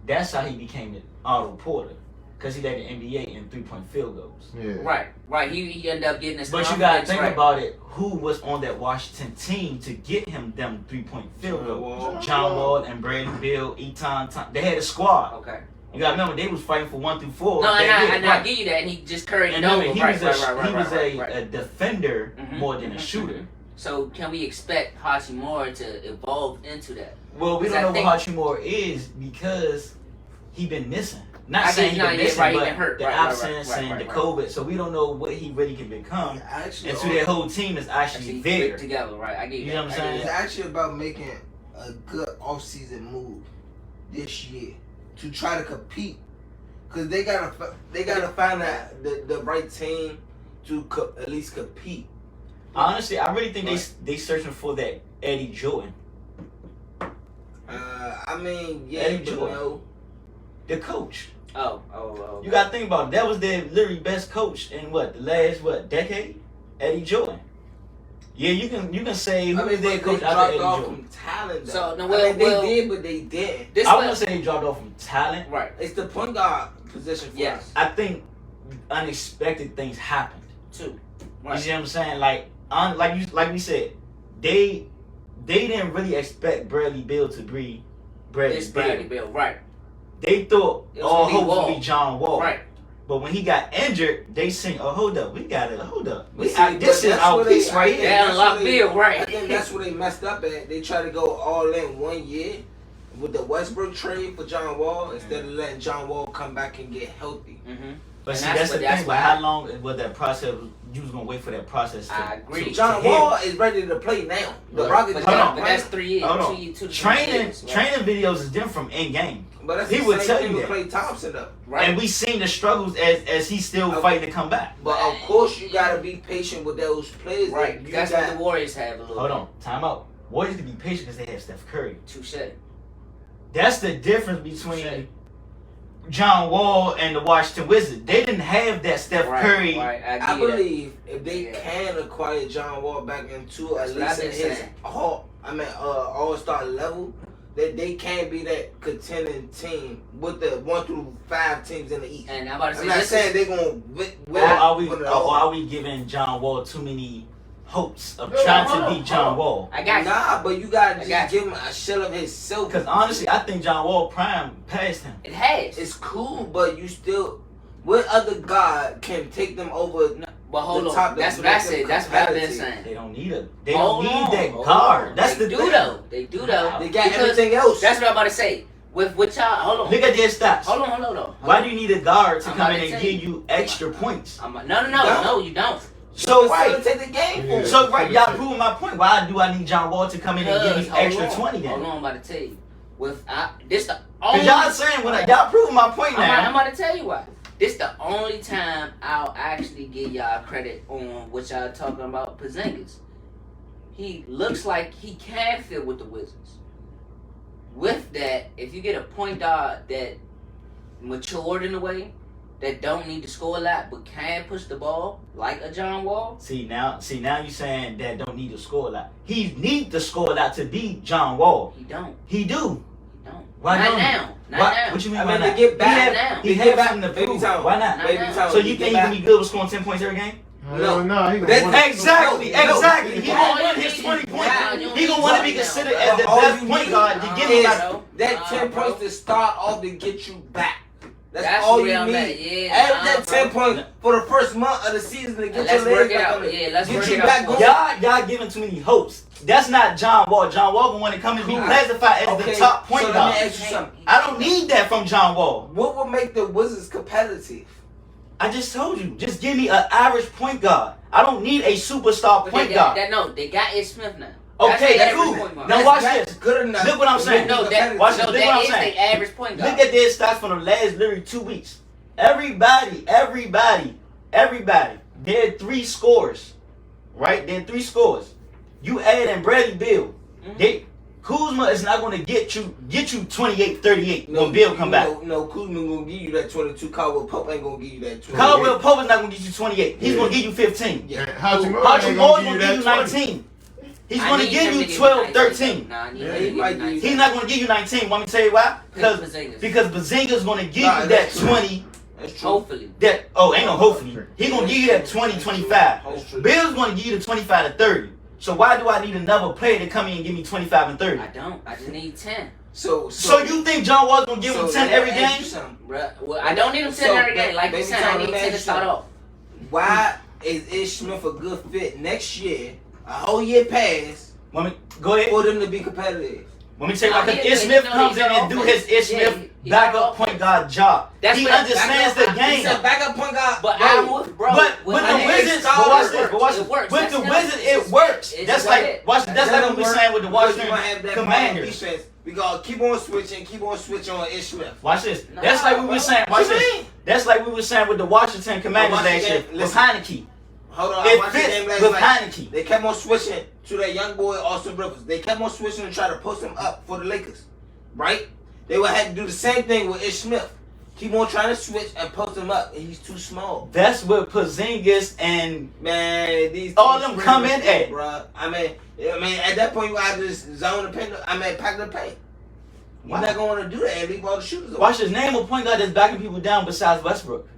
That's how he became the Otto Porter, because he led the NBA in 3-point field goals. Yeah. Right. He ended up getting his. But you gotta think about it. Who was on that Washington team to get him them 3-point field goals? John Wall and Bradley Beal, Eton. They had a squad. Okay. You gotta remember they was fighting for 1 through 4. No, and I give you that, and he just carried it over. He was a defender more than a shooter. So can we expect Hachimura to evolve into that? Well, we don't know what Hachimura is because he been missing. Not saying he been missing, but he hurt. The absence and the COVID. So we don't know what he really can become. Actually, and so that whole team is actually there together, right? I get you know what I'm saying? It's actually about making a good off-season move this year to try to compete, because they gotta find the right team to at least compete. Honestly, I really think they searching for that Eddie Jordan. I mean, yeah, Eddie Jordan, no. The coach. Oh. You gotta think about it. That was their literally best coach in the last decade? Eddie Jordan. Yeah, you can say who was their coach after Eddie Jordan. From talent, though. So no, they did, but they didn't. I wouldn't say they dropped off from talent. Right. It's the point guard position for us. I think unexpected things happened too. Right. You see what I'm saying? Like we said, they didn't really expect Bradley Beal to be Bradley Beal, right? They thought all hope would be John Wall, right? But when he got injured, they sing, hold up. This is our piece right here. They unlocked Beal, right? I think that's where they messed up at. They tried to go all in 1 year with the Westbrook trade for John Wall instead of letting John Wall come back and get healthy. But And see, that's that's what- the that's thing. why But how long was that process? You was gonna wait for that process. I agree. To John hit. Wall is ready to play now. The But- Rockets. But, Hold on. that's 3 years. Hold on. 2 years. Training videos is different from in game. But that's He the would same tell thing you with that. Klay Thompson though. Right. And we seen the struggles as he's still Okay. fighting to come back. But of course you gotta be patient with those players. Right. You That's got, what the Warriors have a little Hold bit. on, time out. Warriors can be patient because they have Steph Curry. Touche. That's the difference between John Wall and the Washington Wizards. They didn't have that Steph Curry. Right. I get it. believe if they Yeah. can acquire John Wall back into That's at what I've least been at his saying. all-star level, that they can be that contending team with the 1 through 5 teams in the East. And I'm about to say I'm not this saying is- they're gonna Or are we win it or all. are we giving John Wall too many hopes of No, trying hold to on, beat John hold Wall? I got you. Nah, but you gotta I just got give him a shell of himself. Because honestly, I think John Wall prime passed him. It has. It's cool, but you still, what other guy can take them over? But hold the on. top That's that what I makes them said. That's what I've been competitive. saying. They don't need that Hold on, that hold guard. on. That's They the do thing. though. They do though. They got Because everything else. That's what I'm about to say. With y'all, hold on. Look at their stats. Hold on. Why do you need a guard to I'm come about in to and tell give you. you extra points? No, you don't. So right. take the game for him. So right, y'all proving my point. Why do I need John Wall to come in and give me Because, extra hold 20 on, then? hold on, I'm about to tell you. This the only. Because y'all saying when y'all proving my point now. I'm about to tell you why. This the only time I'll actually give y'all credit on what y'all talking about Porzingis. He looks like he can fit with the Wizards. With that, if you get a point guard that matured in a way, that don't need to score a lot but can push the ball like a John Wall. See now you saying that don't need to score a lot. He need to score a lot to beat John Wall. He don't. He do. He don't. Why not don't he? now. Not Why- now. What you mean I why mean, not? they get back now. He They has get back something to baby prove. time. Why not? Baby Not time. So They you get think he back. gonna be good with scoring 10 points every game? No, he That's- gonna win. Exactly. He All gonna you win his need- 20 points. Nah, you He gonna need want to be right now. considered as the All best you point need guard to give is him like bro. that 10 bro. points to start off to get you back. That's That's all where you I'm need. at. Yeah, Add that bro. 10 points for the first month of the season to get Let's your work legs it back out. on it. Yeah, let's Get work you it back out. going. y'all giving too many hopes. That's not John Wall. John Wall gonna want to come and be Cool. classified as the top point so guard. let me ask you something. I don't need that from John Wall. What would make the Wizards competitive? I just told you. Just give me an average point guard. I don't need a superstar But point they got, guard. they got Ish Smith now. Okay, their that's average cool. point guard. Now That's watch not this. good enough. Look what I'm to saying. make No, them that, competitive. Watch no, this. Look that what I'm is saying. their average point guard. Look at their stats from the last literally 2 weeks. Everybody. They're 3 scores. Right? They're 3 scores. You add in Bradley Beal. Mhm. Kuzma is not going to get you 28, 38 when Bill come back. No, Kuzma gonna give you that 22. Caldwell Pope ain't gonna give you that 22. Caldwell Pope is not going to get you 28. He's Yeah. going to give you 15. Yeah. Hachimura Archie ain't Moore's gonna going give to you give you that 20. 19. He's I going to need give him you to 12, 19. 13. Nah, I need Yeah, him to he give might me 19. He's not going to give you 19. Want me to tell you why? Because Bazinga's going to give Nah, you that that's true. 20. That's true. Hopefully. Ain't no hopefully. He going to give you that 20, 25. That's true. Bill's going to give you the 25 to 30. So why do I need another player to come in and give me 25 and 30? I don't. I just need 10. So you think John Wall's going to give him 10 every game? Bruh, well, I don't need him 10 So, every game. Like you baby, said, tell I me need that 10 to shit. start off. Why is Ish Smith a good fit next year? A whole year pass Go ahead. for them to be competitive. Let me tell you why. Nah, Because he- Ish he Smith know comes he's in got and do offense. his Ish Yeah, Smith he got backup offense. point guard job. That's He what- understands the backup- game. He said backup point guard. But bro. I'm with, bro. But with with the I mean, Wizards, it's but watch this, solid. but watch It this. works. With That's the him. Wizards, It's- it works. it's That's what like it- watch. That's That like don't what we work saying with the because you Washington gonna have that Commanders. defense. We gotta keep on switching on Ish Smith. Watch this. Nah, That's like we bro. were saying. What Watch you this. mean? That's like we were saying with the Washington Commanders watched the last year game. with Listen. Heineke. Hold on, I It watched the game fits last with night. Heineke. They kept on switching to that young boy Austin Rivers. They kept on switching and try to post him up for the Lakers, right? They would have to do the same thing with Ish Smith. Keep on trying to switch and post him up, and he's too small. That's what Porzingis and Man, these All teams them come really in slow, at. bruh. I mean, at that point you got to just zone the paint. Pack the paint. You're Wow. not going to do that and leave all the shooters open. watch his name a point guard that's backing people down besides Westbrook.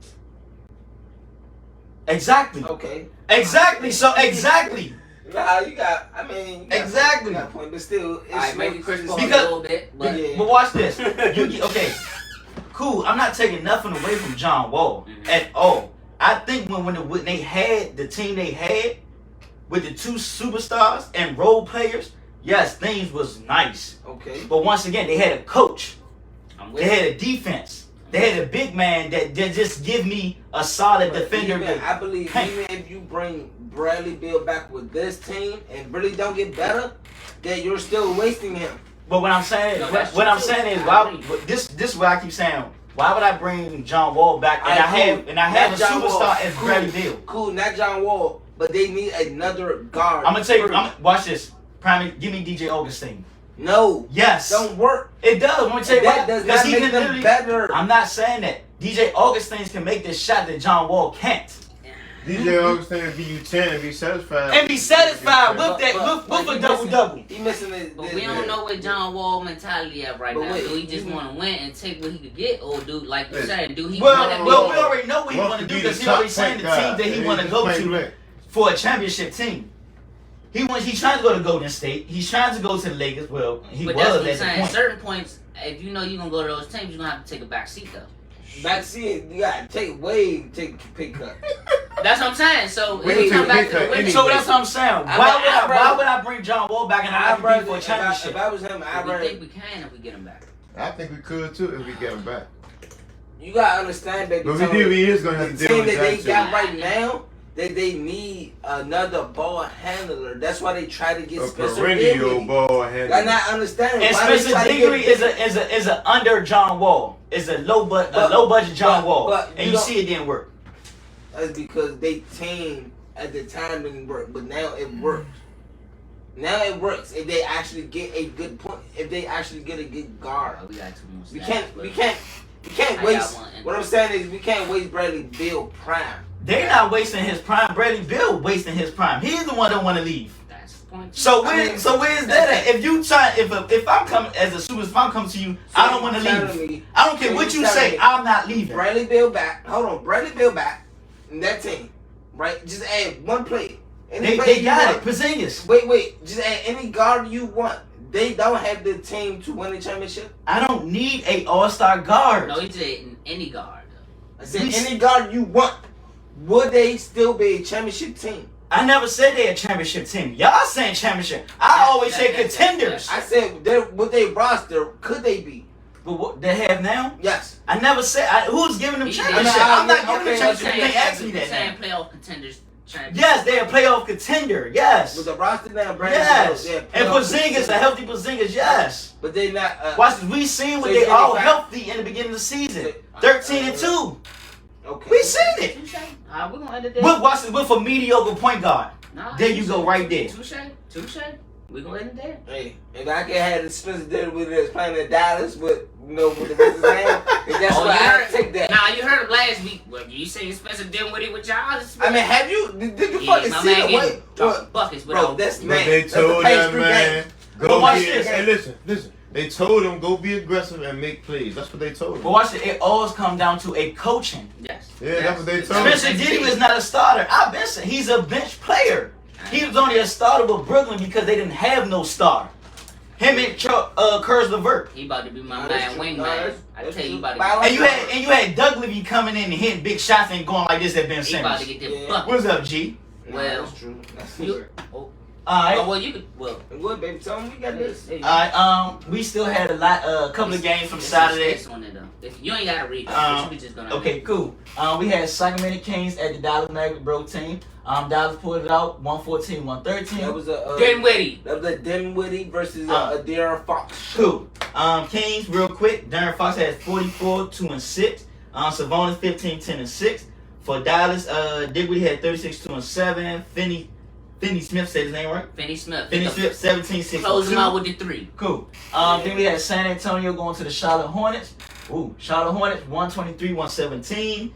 Exactly. Okay. Exactly. So exactly. Nah, you got. I mean, you got Exactly. You got a point, but still, Ish Alright, Smith maybe Chris is- Paul a Because- little bit, but Yeah. But watch this. Okay. Cool. I'm not taking nothing away from John Wall at all. I think when they had the team they had with the 2 superstars and role players, yes, things was nice. Okay. But once again, they had a coach. I'm They with had a defense. They had a big man that just give me a solid defender. I believe even if you bring Bradley Beal back with this team and really don't get better, that you're still wasting him. But what I'm saying, No, what I'm saying is, why? This is what I keep saying. Why would I bring John Wall back and I have a superstar as Bradley Beal? Cool, not John Wall, but they need another guard. I'm gonna tell you. Watch this. Prime, give me DJ Augustine. No. Yes. Don't work. It does. I'm gonna tell you That why. does Because not he make can them literally. better. I'm not saying that. DJ Augustine can make this shot that John Wall can't. DJ Augustine be you 10 and be satisfied. And be satisfied with that, with a double-double. He missing it. But we don't know what John Wall mentality at right But now. wait, Do he just want to win and take what he could get, or do like you Listen. said, do he Well, want to we already know what he want to do because he already top signed the point team guard. that he And want to just go plain to blank. for a championship team. He's trying to go to Golden State. He's trying to go to the Lakers. Well, he But was that's what at I'm the saying. point. Certain points, if you know you're gonna go to those teams, you're gonna have to take a back seat though. Backseat, you gotta take pick cut. That's what I'm saying. So We if he don't come take a back big to the cut winning, So that's what I'm saying. I Why would I bring John Wall back and I compete for a championship? If I was him, I'd we rather. think we can if we get him back. I think we could too if we get him back. You gotta understand, baby. But we is gonna have the to deal team with that they that got too. right now, that they need another ball handler. That's why they try to get A Spencer perennial Dinwiddie. ball I'm handler. not understanding And why they Spencer try to Dinwiddie get is a under John Wall. Is a low budget John Wall. but And you you don't- see it didn't work. That's because they team at the time didn't work, but now it works. Now it works if they actually get a good point. If they actually get a good guard, We got two more. we stats, can't. but We can't. We can't I got waste. one. What I'm saying is we can't waste Bradley Beal prime. They're not wasting his prime. Bradley Beal wasting his prime. He's the one that want to leave. That's the point. So I where mean, so where's that at? If you try if I'm coming as a super, if I'm coming to you, I don't want to leave. I don't care so what you you telling say. me I'm not leaving. Bradley Beal back. Hold on, Bradley Beal back in that team, right? Just add one play. Any player They you got want. it. Porzingis. Wait. Just add any guard you want. They don't have the team to win the championship. I don't need a all-star guard. No, he said any guard. I said We- any guard you want. Would they still be a championship team? I never said they're a championship team. Y'all saying championship. I always say contenders. I said with their roster, could they be? But what they have now? Yes. I never said. Who's giving them He- championship? I I'm not mean, giving them okay, championship. okay. You can't ask me You're that saying now. playoff contenders. Yes, they're a playoff contender. Yes. With the roster now, Brandon. Yes. they're And playoff Porzingis, a contenders. healthy Porzingis, yes. But they're not. Watch this. We seen what So they you all think healthy in the beginning of the season. 13-2. Okay. We seen it. Touche. We're gonna end it there. But watch this with a mediocre point guard. Nah, There you go, right there. Touche. We're gonna end it there. Hey, if I could have the Spencer Dinwiddie that's playing in Dallas, with with the rest of his name, if that's Oh, why you I heard- take that. Nah, you heard him last week. Well, you say Spencer Dinwiddie with y'all. I mean, have you? Did you Yeah, fucking my see man the getting way? dropping What? buckets Bro, without. that's But man. they That's the told page that three man, games. But go watch be, this. and listen. They told him go be aggressive and make plays. That's what they told him. But watch it. It always comes down to a coaching. Yes. Yeah, that's what they told him. Spencer Dinwiddie is not a starter. I've been saying he's a bench player. He was only a starter with Brooklyn because they didn't have no star. Him and Kurz LeVert. He about to be my Nah, that's man, true. Nah, wingman. that's- I that's tell you, true. about to But I And you had Doug Levy coming in and hitting big shots and going like this at Ben he about to Simmons. get them Yeah. buckets. What's up, G? Well, that's true. That's You, true. oh, Alright. well, you could. Well, Good, baby. Tell me we got this. there you go. Alright, we still had a couple of games from It's Saturday. space on it, though. If you ain't gotta read that, but you just gonna. Okay, cool. We had Sacramento Kings at the Dallas Mavericks Bro team. Dallas pulled it out 114-113. That was a Dinwiddie. That was a Dinwiddie versus Uh, a De'Aaron Fox. Cool. Kings, real quick. Darren Fox had 44, 2-6. Savonis 15, 10-6. For Dallas, Dinwiddie had 36, 2-7. Finney Smith said his name right. Finney Smith. Finney Smith 17, 6. Close him out with the 3. Cool. Then we had San Antonio going to the Charlotte Hornets. Charlotte Hornets 123-117.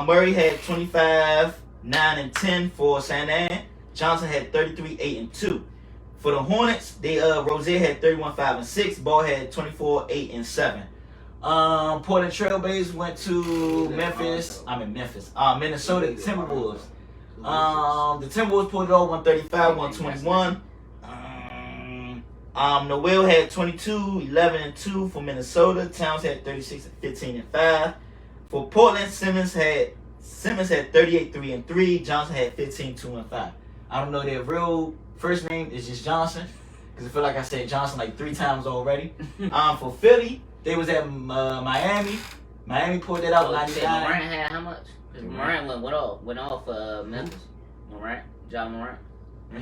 Murray had 25, 9-10 for San An. Johnson had 33, 8-2. For the Hornets, Rozier had 31, 5-6. Ball had 24, 8-7. Portland Trailblazers went to Minnesota Timberwolves. The Timberwolves pulled it off 135, 121. Noel had 22, 11-2 for Minnesota. Towns had 36, 15-5. For Portland, Simmons had 38, 3-3. Johnson had 15, 2-5. I don't know their real first name is just Johnson, because I feel like I said Johnson like 3 times already. For Philly, they was at Miami. Miami pulled it out 99. Morant had how much? Because Morant went off Memphis. Morant, John Morant.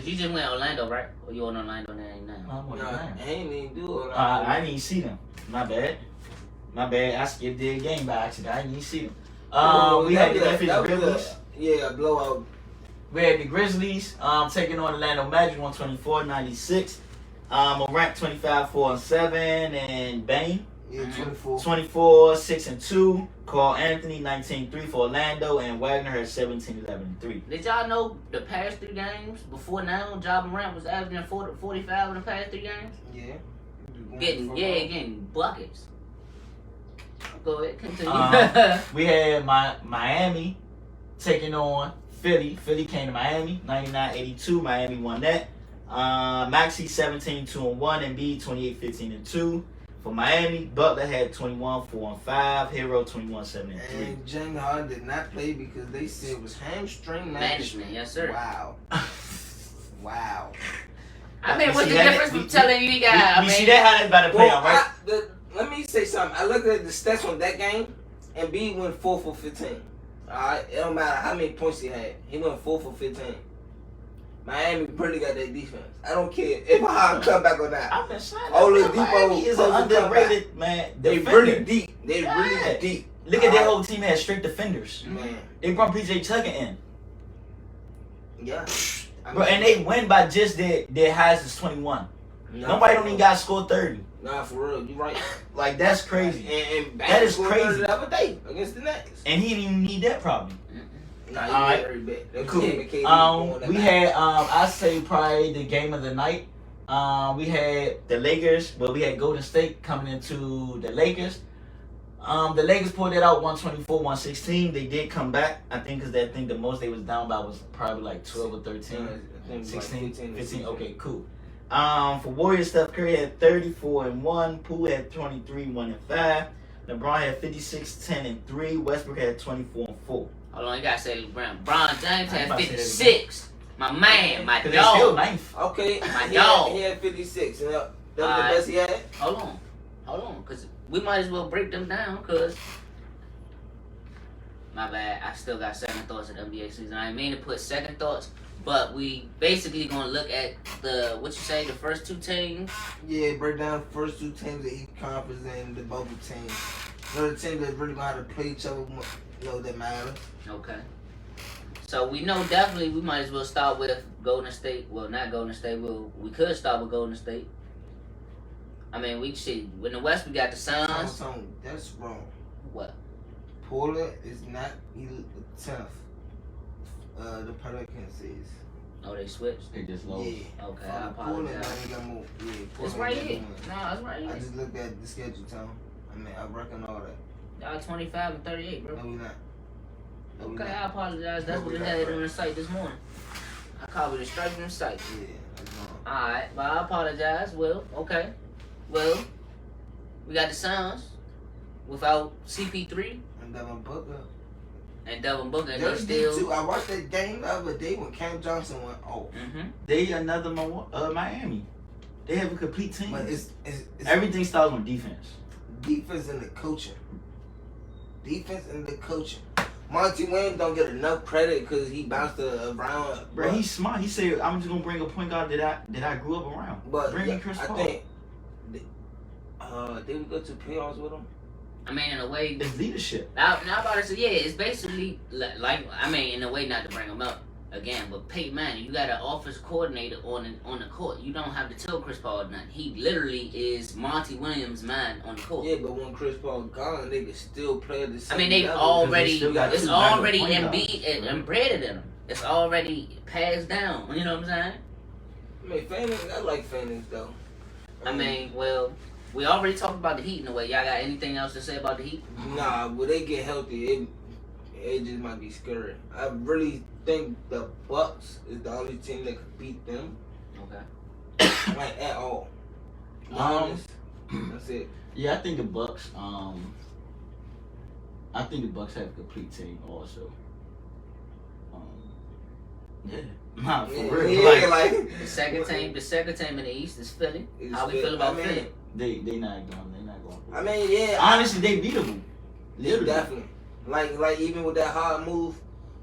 You just went Orlando, right? Or you on Orlando now? I ain't even do it. I didn't even see them. My bad. I skipped their game by accident. I didn't even see them. We had the Memphis Grizzlies. Yeah, blowout. We had the Grizzlies taking on Orlando Magic 124-96. Morant 25-4-7 and Bane. Yeah, 24. 24, 6 and 2. Carl Anthony 19-3 for Orlando, and Wagner had 17, 11 and 3. Did y'all know the past 3 games before now, Ja Morant was averaging 45 in the past 3 games? Yeah. Getting buckets. Go ahead, continue. We had Miami taking on Philly. Philly came to Miami 99-82. Miami won that. Maxey 17-2-1 and B 28-15-2. For Miami, Butler had 21-4-5, Hero 21-7-3. And James Harden did not play because they said it was hamstring management. Yes, sir. Wow. Wow. I mean, what's the difference from telling you guys? We see that how they about to play on, right? Let me say something. I looked at the stats on that game, and B went 4 for 15. Alright, it don't matter how many points he had. He went 4 for 15. Miami really got that defense. I don't care if I come back on that. I've been saying Oladipo is an underrated man. They defender. really deep. They really deep. Look at their whole team had straight defenders. Man. They brought PJ Tucker in. Yeah. Bro, and they win by just their highest is 21. Nobody don't even got to score 30. Nah, for real, you right. Like, that's crazy. And that is crazy. The other day against the Nets. And he didn't even need that probably. Nah, he alright, every bit. cool. We had I say probably the game of the night. We had the Lakers, but we had Golden State coming into the Lakers. The Lakers pulled it out 124-116. They did come back, I think, because the most they was down by was probably like 12 or 13. 16, 15. Okay, cool. For Warriors, Steph Curry had 34-1. Poole had 23-1-5. LeBron had 56-10-3. Westbrook had 24-4. Hold on, you gotta say LeBron James had 56. My man, my Still dog. ninth. Okay, My dog. He had 56. And that was the best he had? Hold on, because we might as well break them down, because my bad, I still got second thoughts of the NBA season. I didn't mean to put second thoughts, but we basically gonna look at the first 2 teams. Yeah, break down the first 2 teams of each conference and the bubble teams. The teams that really know how to play each other, that matter. Okay. So we know definitely we might as well start with Golden State. Well, not Golden State. We could start with Golden State. I mean, we see in the West we got the Suns. That's wrong. What? Portland is not 10th. The Pelicans is. Oh, they switched? They just lost. Yeah. Okay, I Portland apologize. got more. Yeah, It's right here. No, it's right here. I just looked at the schedule, Tom. I reckon all that. Y'all 25 and 38, bro. No, we not. No, we Okay, not. I apologize. That's No, what we it not, had bro. on the site this morning. I copied it straight from the site. Yeah, that's wrong. Alright, but I apologize. Well, okay. Well, we got the Suns without CP3 And Devin Booker. and Devin Booker, and They're they still. still. Too. I watched that game the other day when Cam Johnson went off. They another Miami. They have a complete team. But it's Everything starts with defense. defense and the coaching. Defense and the coaching. Monty Williams don't get enough credit because he bounced around. Bro, he's smart. He said, "I'm just gonna bring a point guard that I grew up around." But Bring yeah, me Chris I Paul. think. Did we go to playoffs with him? I mean, in a way. It's leadership. Now I'm about to say, yeah, it's basically like, I mean, in a way, not to bring him up again, but Peyton Manning, you got an office coordinator on the court. You don't have to tell Chris Paul nothing. He literally is Monty Williams' man on the court. Yeah, but when Chris Paul gone, they could still play the same. I mean, they've level. already, still got it's two already point guards. embedded in them. It's already passed down. You know what I'm saying? I mean, Phoenix, I like Phoenix though. I mean, well, we already talked about the Heat in a way. Y'all got anything else to say about the Heat? Nah, when they get healthy, it just might be scary. I really think the Bucks is the only team that could beat them. Okay. Like at all. Honest. That's it. Yeah, I think the Bucks. I think the Bucks have a complete team also. Yeah. Nah, for real. Yeah, Like, The second team in the East is Philly. It's How we Philly. feel about I mean, Philly? they not going. I mean, yeah. Honestly, they beatable. Literally. Definitely. Like even with that hard move,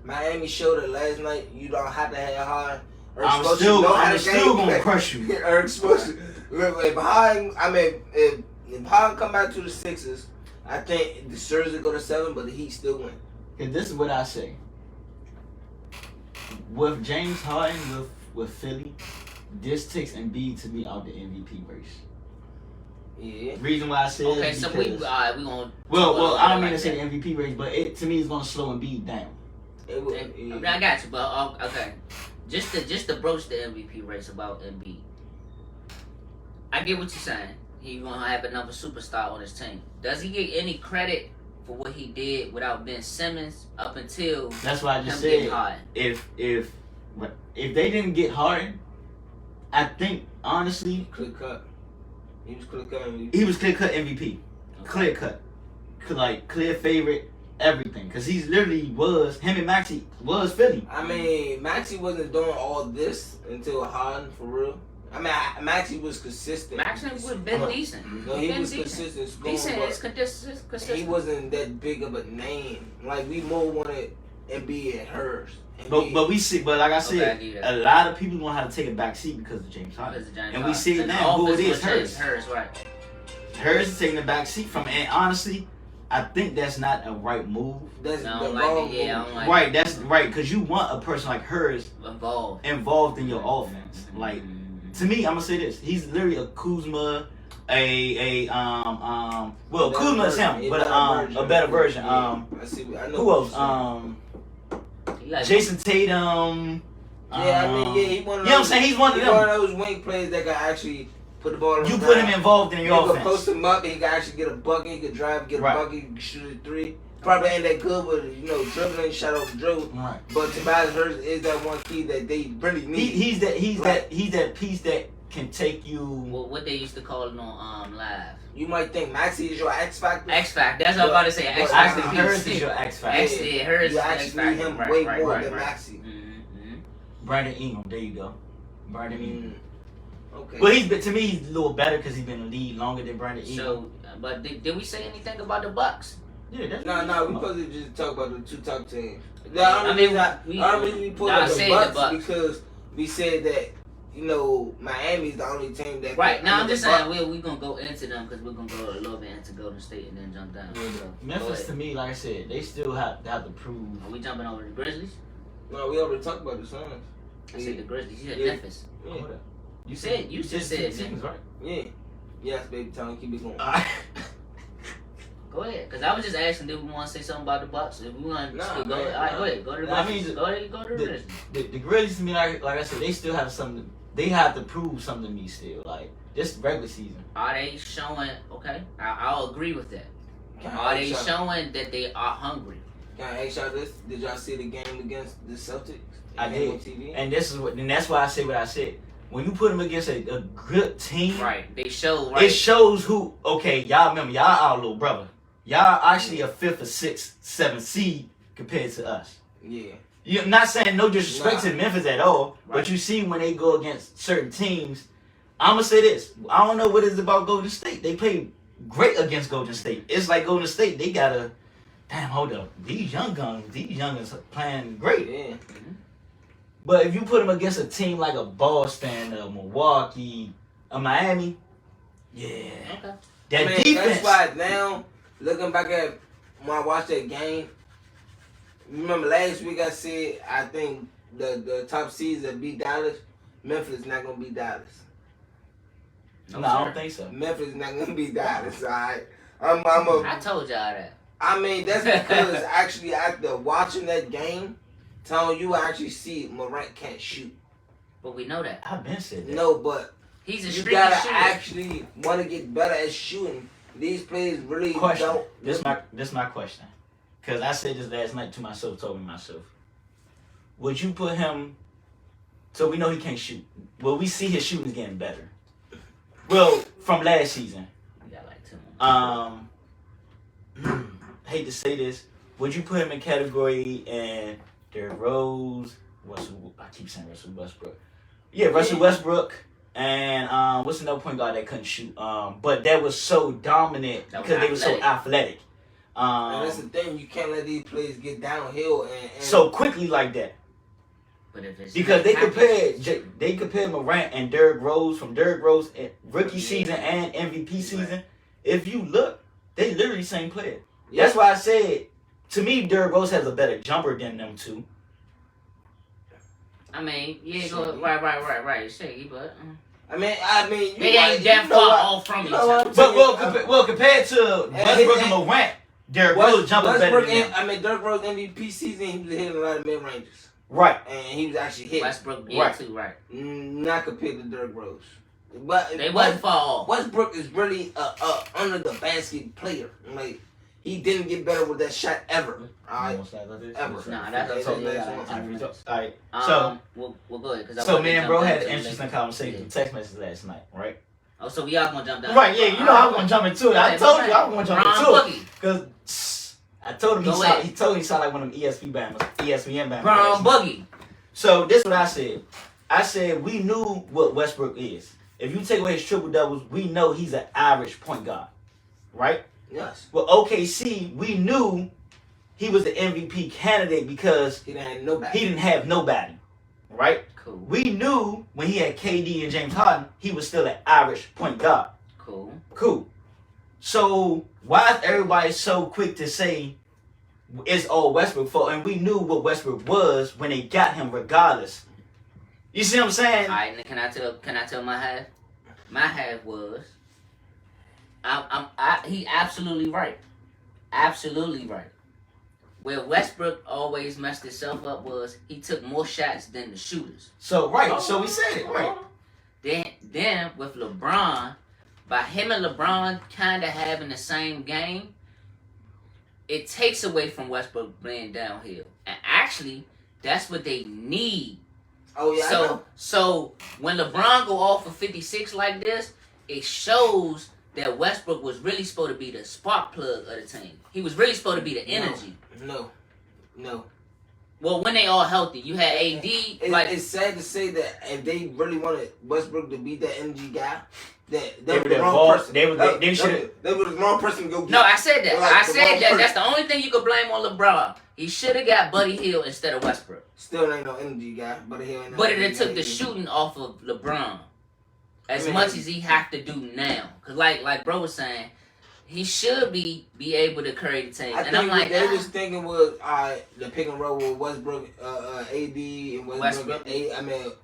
Miami showed it last night. You don't have to have hard. I'm still gonna crush you. Eric's supposed to look if Harden come back to the Sixers, I think the Spurs will go to 7, but the Heat still win. And this is what I say. With James Harden with Philly, this takes Embiid to me out the MVP race. Yeah. Reason why I said Okay, so we gonna. Well, I don't mean to say the MVP race, but it to me is gonna slow Embiid down. It will, I got you, but okay. Just to broach the MVP race about Embiid. I get what you're saying. He's gonna have another superstar on his team. Does he get any credit for what he did without Ben Simmons up until? That's why I just him getting said Harden? if they didn't get Harden, I think honestly clear cut. He was clear cut MVP. he was clear cut MVP, clear cut, like clear favorite, everything. Cause he's literally was him and Maxey was Philly. I mean, Maxey wasn't doing all this until Harden for real. I mean, Maxey was consistent. Maxey was been decent. No, he Been was decent. consistent. Decent but is consistent. he wasn't that big of a name. Like we more wanted Embiid at hers. But we see, but like I said, Okay, a lot of people gonna have to take a back seat because of James Harden, Because of James and we Harden. see it And now. the Who it offense is, will change. hers. Hers, right? Hers is taking the back seat from, and honestly, I think that's not a right move. That's No, I the don't like wrong it. Yeah, I move. don't like Right, it. that's right, because you want a person like hers involved in your offense. Like, to me, I'm gonna say this: he's literally a Kuzma, well, Kuzma is him, but a better version. I see. I know Who else? He like- Jason Tatum. Yeah, I mean, yeah, he one of those. You know what I'm saying? He's one of them. One of those wing players that can actually put the ball on You the put ground. him involved in You your can offense. post him up and he can actually get a bucket. He can drive, get a Right. bucket, he can shoot a 3. Probably ain't that good with dribbling, shot off dribble. Right. But Tobias Harris is that one key that they really need. He's Right. that piece that can take you. what they used to call it on live. You might think Maxey is your X factor. X Factor. That's what I'm about to say. But X I think Factor. hers is your X factor. X, yeah, hers You is actually X need Factor. him Right, way right, more right, than right. Maxey. Mm-hmm. Brandon Ingram, there you go. Brandon Ingram. Okay. Well, to me he's a little better because he's been in the league longer than Brandon Ingram. So, but did we say anything about the Bucks? Yeah, that's No, we supposed to just talk about the 2 top teams. The I only mean, reason we- I really pulled nah, up say the the Bucks Bucks. because we said that Miami's the only team that Right. Now I'm under just the saying Bucks. we're gonna go into them because we're gonna go a little bit into Golden State and then jump down. So, go Memphis ahead. to me, like I said, they still have to prove. Are we jumping over the Grizzlies? No, we already talked about the Suns. I said the Grizzlies. You said Yeah. Memphis. Yeah. Hold up. You just said teams, Memphis. right? Yeah. Yes, baby, tell me keep it going. Go ahead, because I was just asking, did we want to say something about the Bucks? If we want to Nah, go, man, all right, nah. go ahead, go to the I Grizzlies. mean, Go to the Grizzlies. The Grizzlies to me, like I said, they still have something. They have to prove something to me still. Like this regular season. Are they showing? Okay, I'll agree with that. Can Are I they ask y'all- showing that they are hungry? Can I ask y'all this? Did y'all see the game against the Celtics? I Game on did, TV? and that's why I say what I said. When you put them against a good team, Right, they show. Right, it shows who. Okay, y'all remember y'all our little brother. Y'all actually a 5th or 6th, 7th seed compared to us. Yeah. You're not saying no disrespect Nah. to Memphis at all, Right. but you see when they go against certain teams. I'm gonna say this. I don't know what it's about Golden State. They play great against Golden State. It's like Golden State. They gotta. Damn, hold up. These young guns are playing great. Yeah. But if you put them against a team like a Boston, a Milwaukee, a Miami, yeah, okay. that I mean, defense. that's why now, looking back at when I watched that game, remember last week I said I think the top seeds that beat Dallas, Memphis is not gonna beat Dallas. No, I don't think so. Memphis is not gonna beat Dallas. All right. I told y'all that. I mean, that's because actually after watching that game, telling you actually see Morant can't shoot. But we know that. I've been said that. No, but He's a you streaky gotta shooter. actually want to get better at shooting. These players really Question. don't. This my question. Because I said this last night to myself, told me myself. Would you put him? So we know he can't shoot. Well, we see his shooting is getting better. Well, from last season. We got like 2 more. Hate to say this. Would you put him in category and Derrick Rose? I keep saying Russell Westbrook. Yeah, Russell Westbrook. And what's another point guard that couldn't shoot? But that was so dominant That was because they were so athletic. And that's the thing. You can't let these players get downhill and so quickly like that. But if it's Because they compared Morant and Derrick Rose from Derrick Rose rookie season and MVP season. If you look, they literally same player. Yeah. That's why I said, to me, Derrick Rose has a better jumper than them two. I mean, yeah, go right, shaky, but I mean, they ain't that far off from each other. But compared to Westbrook and Morant, Derrick Rose jumper better than them. I mean, Derrick Rose MVP season, he was hitting a lot of mid ranges. Right. And he was actually hitting. Westbrook did too, right? Not compared to Derrick Rose. But They wasn't far off. Westbrook is really under the basket player. Like, he didn't get better with that shot ever. Alright? Ever. Nah, that's okay. Alright. So we'll go ahead. So me and bro had an interesting conversation through text message last night, right? Oh, so we all gonna jump down. Right, yeah, you know I was gonna jump into it. I told you I was gonna jump into it. Because I told him he sounded like one of them ESPN bammers. Brown Boogie. So this is what I said. I said we knew what Westbrook is. If you take away his triple doubles, we know he's an average point guard, right? Yes. Well, OKC, we knew he was the MVP candidate because he didn't have nobody, right? Cool. We knew when he had KD and James Harden, he was still an average point guard. Cool. So why is everybody so quick to say it's all Westbrook fault? And we knew what Westbrook was when they got him, regardless. You see what I'm saying? All right, can I tell my half? My half was, he absolutely right. Absolutely right. Where Westbrook always messed himself up was he took more shots than the shooters. So we said it, right. Then with LeBron, by him and LeBron kind of having the same game, it takes away from Westbrook playing downhill. And actually, that's what they need. Oh yeah. So when LeBron go off for 56 like this, it shows that Westbrook was really supposed to be the spark plug of the team. He was really supposed to be the energy. No. Well, when they all healthy, you had AD. It's sad to say that if they really wanted Westbrook to be that energy guy, that they were the wrong person. They were the wrong person to go get. No, I said that. Like I said that. person. That's the only thing you could blame on LeBron. He should have got Buddy Hield instead of Westbrook. Still ain't no energy guy. Buddy Hield ain't no But energy it took guy the either. shooting off of LeBron as much as he have to do now. Cause like bro was saying, he should be able to carry the team. I think what they was thinking was the pick and roll with Westbrook, AD and Westbrook. AD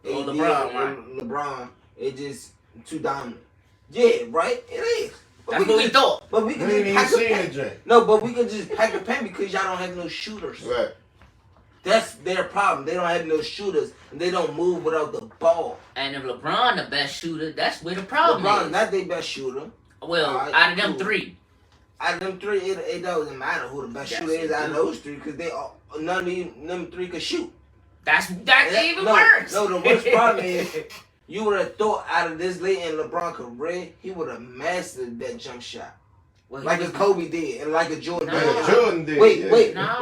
LeBron, LeBron. It just too dominant. Yeah, right. It is. But That's what we thought. But we can just pack the paint. No, but we can just pack the paint because y'all don't have no shooters. Right. That's their problem. They don't have no shooters, and they don't move without the ball. And if LeBron the best shooter, that's where the problem LeBron is. not their best shooter. Well, out of them three. Out of them three, it doesn't matter who the best shooter is out of those three because none of them three could shoot. That's even worse. No, the worst problem is you would have thought out of this late in LeBron's career, he would have mastered that jump shot. Well, like a Kobe did and like a Jordan did. Like Jordan did. Wait. Nah.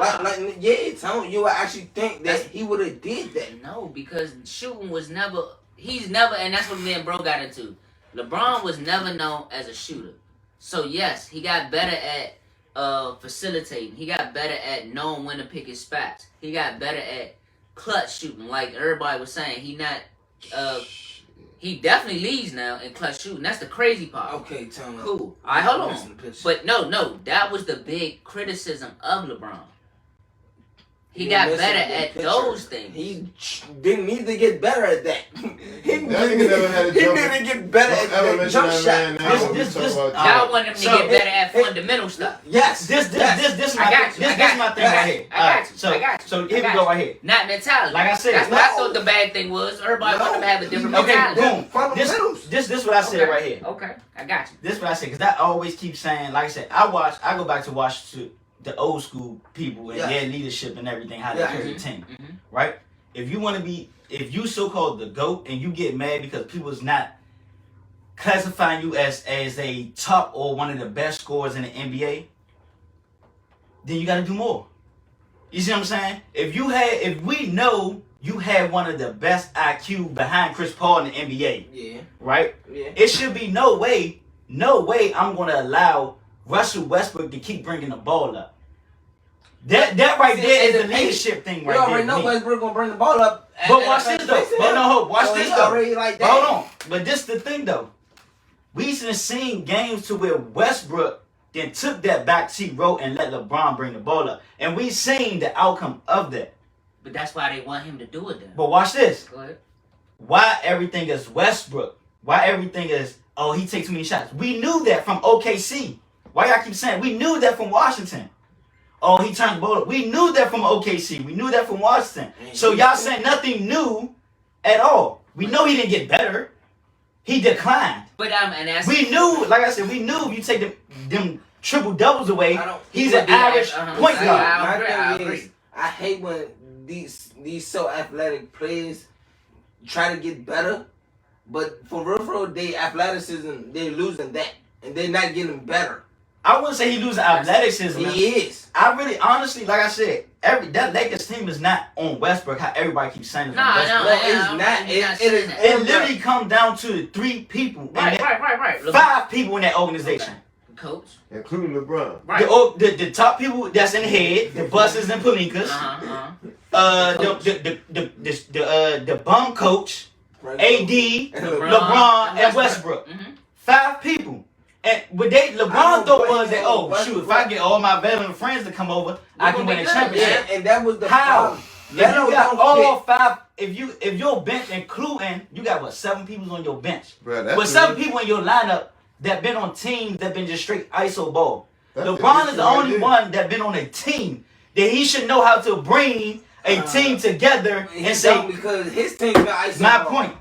You would actually think that he would have did that. No, because shooting was never, and that's what me and bro got into. LeBron was never known as a shooter. So yes, he got better at facilitating. He got better at knowing when to pick his spots. He got better at clutch shooting. Like everybody was saying, he definitely leads now in clutch shooting. That's the crazy part. Okay, tell me. Cool. All right, hold on. But no, that was the big criticism of LeBron. He got better at those things. He didn't need to get better at that. He didn't get better at that jump shot. Y'all want him to get better at fundamental stuff. Yes. This my thing right here. I got you. So here we go right here. Not mentality. Like I said, that's what I thought the bad thing was. Everybody want him to have a different mentality. Boom. This what I said right here. Okay, I got you. This what I said because I always keep saying, like I said, I go back to watch the old school people and their leadership and everything, how they carry the team, right? If you so-called the GOAT and you get mad because people's not classifying you as a top or one of the best scorers in the NBA, then you got to do more. You see what I'm saying? If we know you had one of the best IQ behind Chris Paul in the NBA, right? Yeah. It should be no way I'm going to allow Russell Westbrook to keep bringing the ball up. That right there is the leadership thing right You there. already know Westbrook gonna bring the ball up. But watch this though. But no, watch So this he though. already like that. Hold on. But this the thing though. We have seen games to where Westbrook then took that backseat role and let LeBron bring the ball up. And we seen the outcome of that. But that's why they want him to do it then. But watch this. Go ahead. Why everything is Westbrook? Why everything is, oh, he takes too many shots? We knew that from OKC. Why y'all keep saying? We knew that from Washington. Oh, he turned the ball up. We knew that from OKC. We knew that from Washington. So y'all saying nothing new at all. We know he didn't get better. He declined. But and that's We knew, like I said, we knew if you take them triple doubles away, he's an would be average point I guard. agree. I hate when these so athletic players try to get better, but for real, they athleticism, they're losing that, and they're not getting better. I wouldn't say he losing athleticism. He is. I really, honestly, like I said, that Lakers team is not on Westbrook. How everybody keeps saying it's on Westbrook. No, it's not. It is. It literally comes down to the 3 people, Right. 5 people in that organization. Coach. Including LeBron. Right. The top people that's in the head, the Buses and Palinkas, the bum coach, AD, LeBron, and Westbrook. 5 people. And what LeBron thought was that, oh shoot, if I get all my veteran friends to come over, I can win a championship. And that was the How? problem. If you got all 5, if your bench including, you got what, 7 people on your bench. Bro, But 7 people in your lineup that been on teams that been just straight ISO ball. LeBron is the only one that been on a team that he should know how to bring a team together and say, because his team got ISO my ball. point.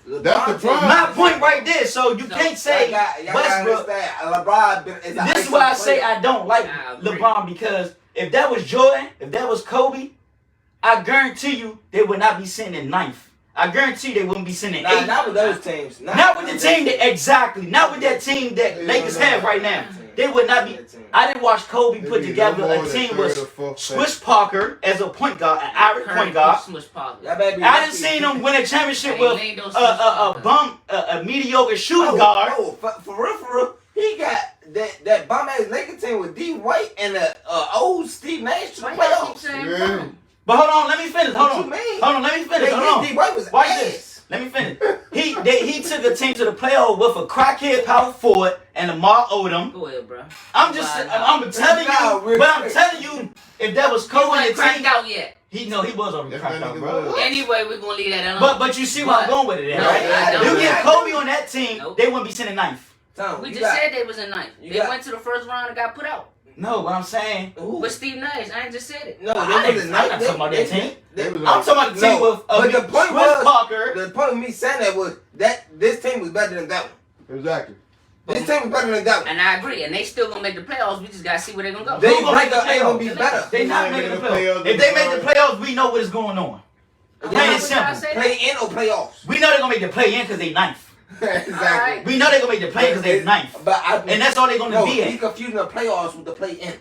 That's the problem. My point right there. So you can't say Westbrook. LeBron is This is why I say I don't like I agree. LeBron, because if that was Jordan, if that was Kobe, I guarantee you they would not be sitting in 9th. I guarantee you they wouldn't be sitting in 8th. Not with those teams. Not with the team that exactly. Not with that team that Lakers have right now. They would not be. I didn't watch Kobe put together a team with Swish Parker as a point guard, an Irish point guard. I didn't see him win a championship with a mediocre shooting guard. For real, he got that bum ass Lakers team with D White and old Steve Nash to the playoffs. But hold on, let me finish. Hold on, let me finish. Hold D White was on. Watch ass. this. Let me finish. He took a team to the playoff with a crackhead power forward and Lamar Odom. Go ahead, bro. I'm telling you, but I'm telling you, if that was Kobe He and wasn't cracked team, out yet. he was already cracked out, bro. Anyway, we're gonna leave that alone. But you see where I'm going with it, No, I right? don't. You get Kobe on that team, Nope. they wouldn't be sitting 9th. We just said they was in 9th. They went to the first round and got put out. No, what I'm saying. With Steve Nash, I ain't just said it. No, I'm not talking about that team. I'm talking about the team with but the point Swiss Parker. The point of me saying that was that this team was better than that one. Exactly. This team was better than that one. And I agree. And they still gonna make the playoffs. We just gotta see where they're gonna go. They Who gonna make the ain't gonna be playoffs? better. They not making the playoffs. If they make the playoffs, we know what is going on. Plain and simple. Play in or playoffs. We know they're gonna make the play in because they 9th. Exactly. We know they're gonna make the play in because they 9th. And that's all they're gonna be He's at. confusing the playoffs with the play in.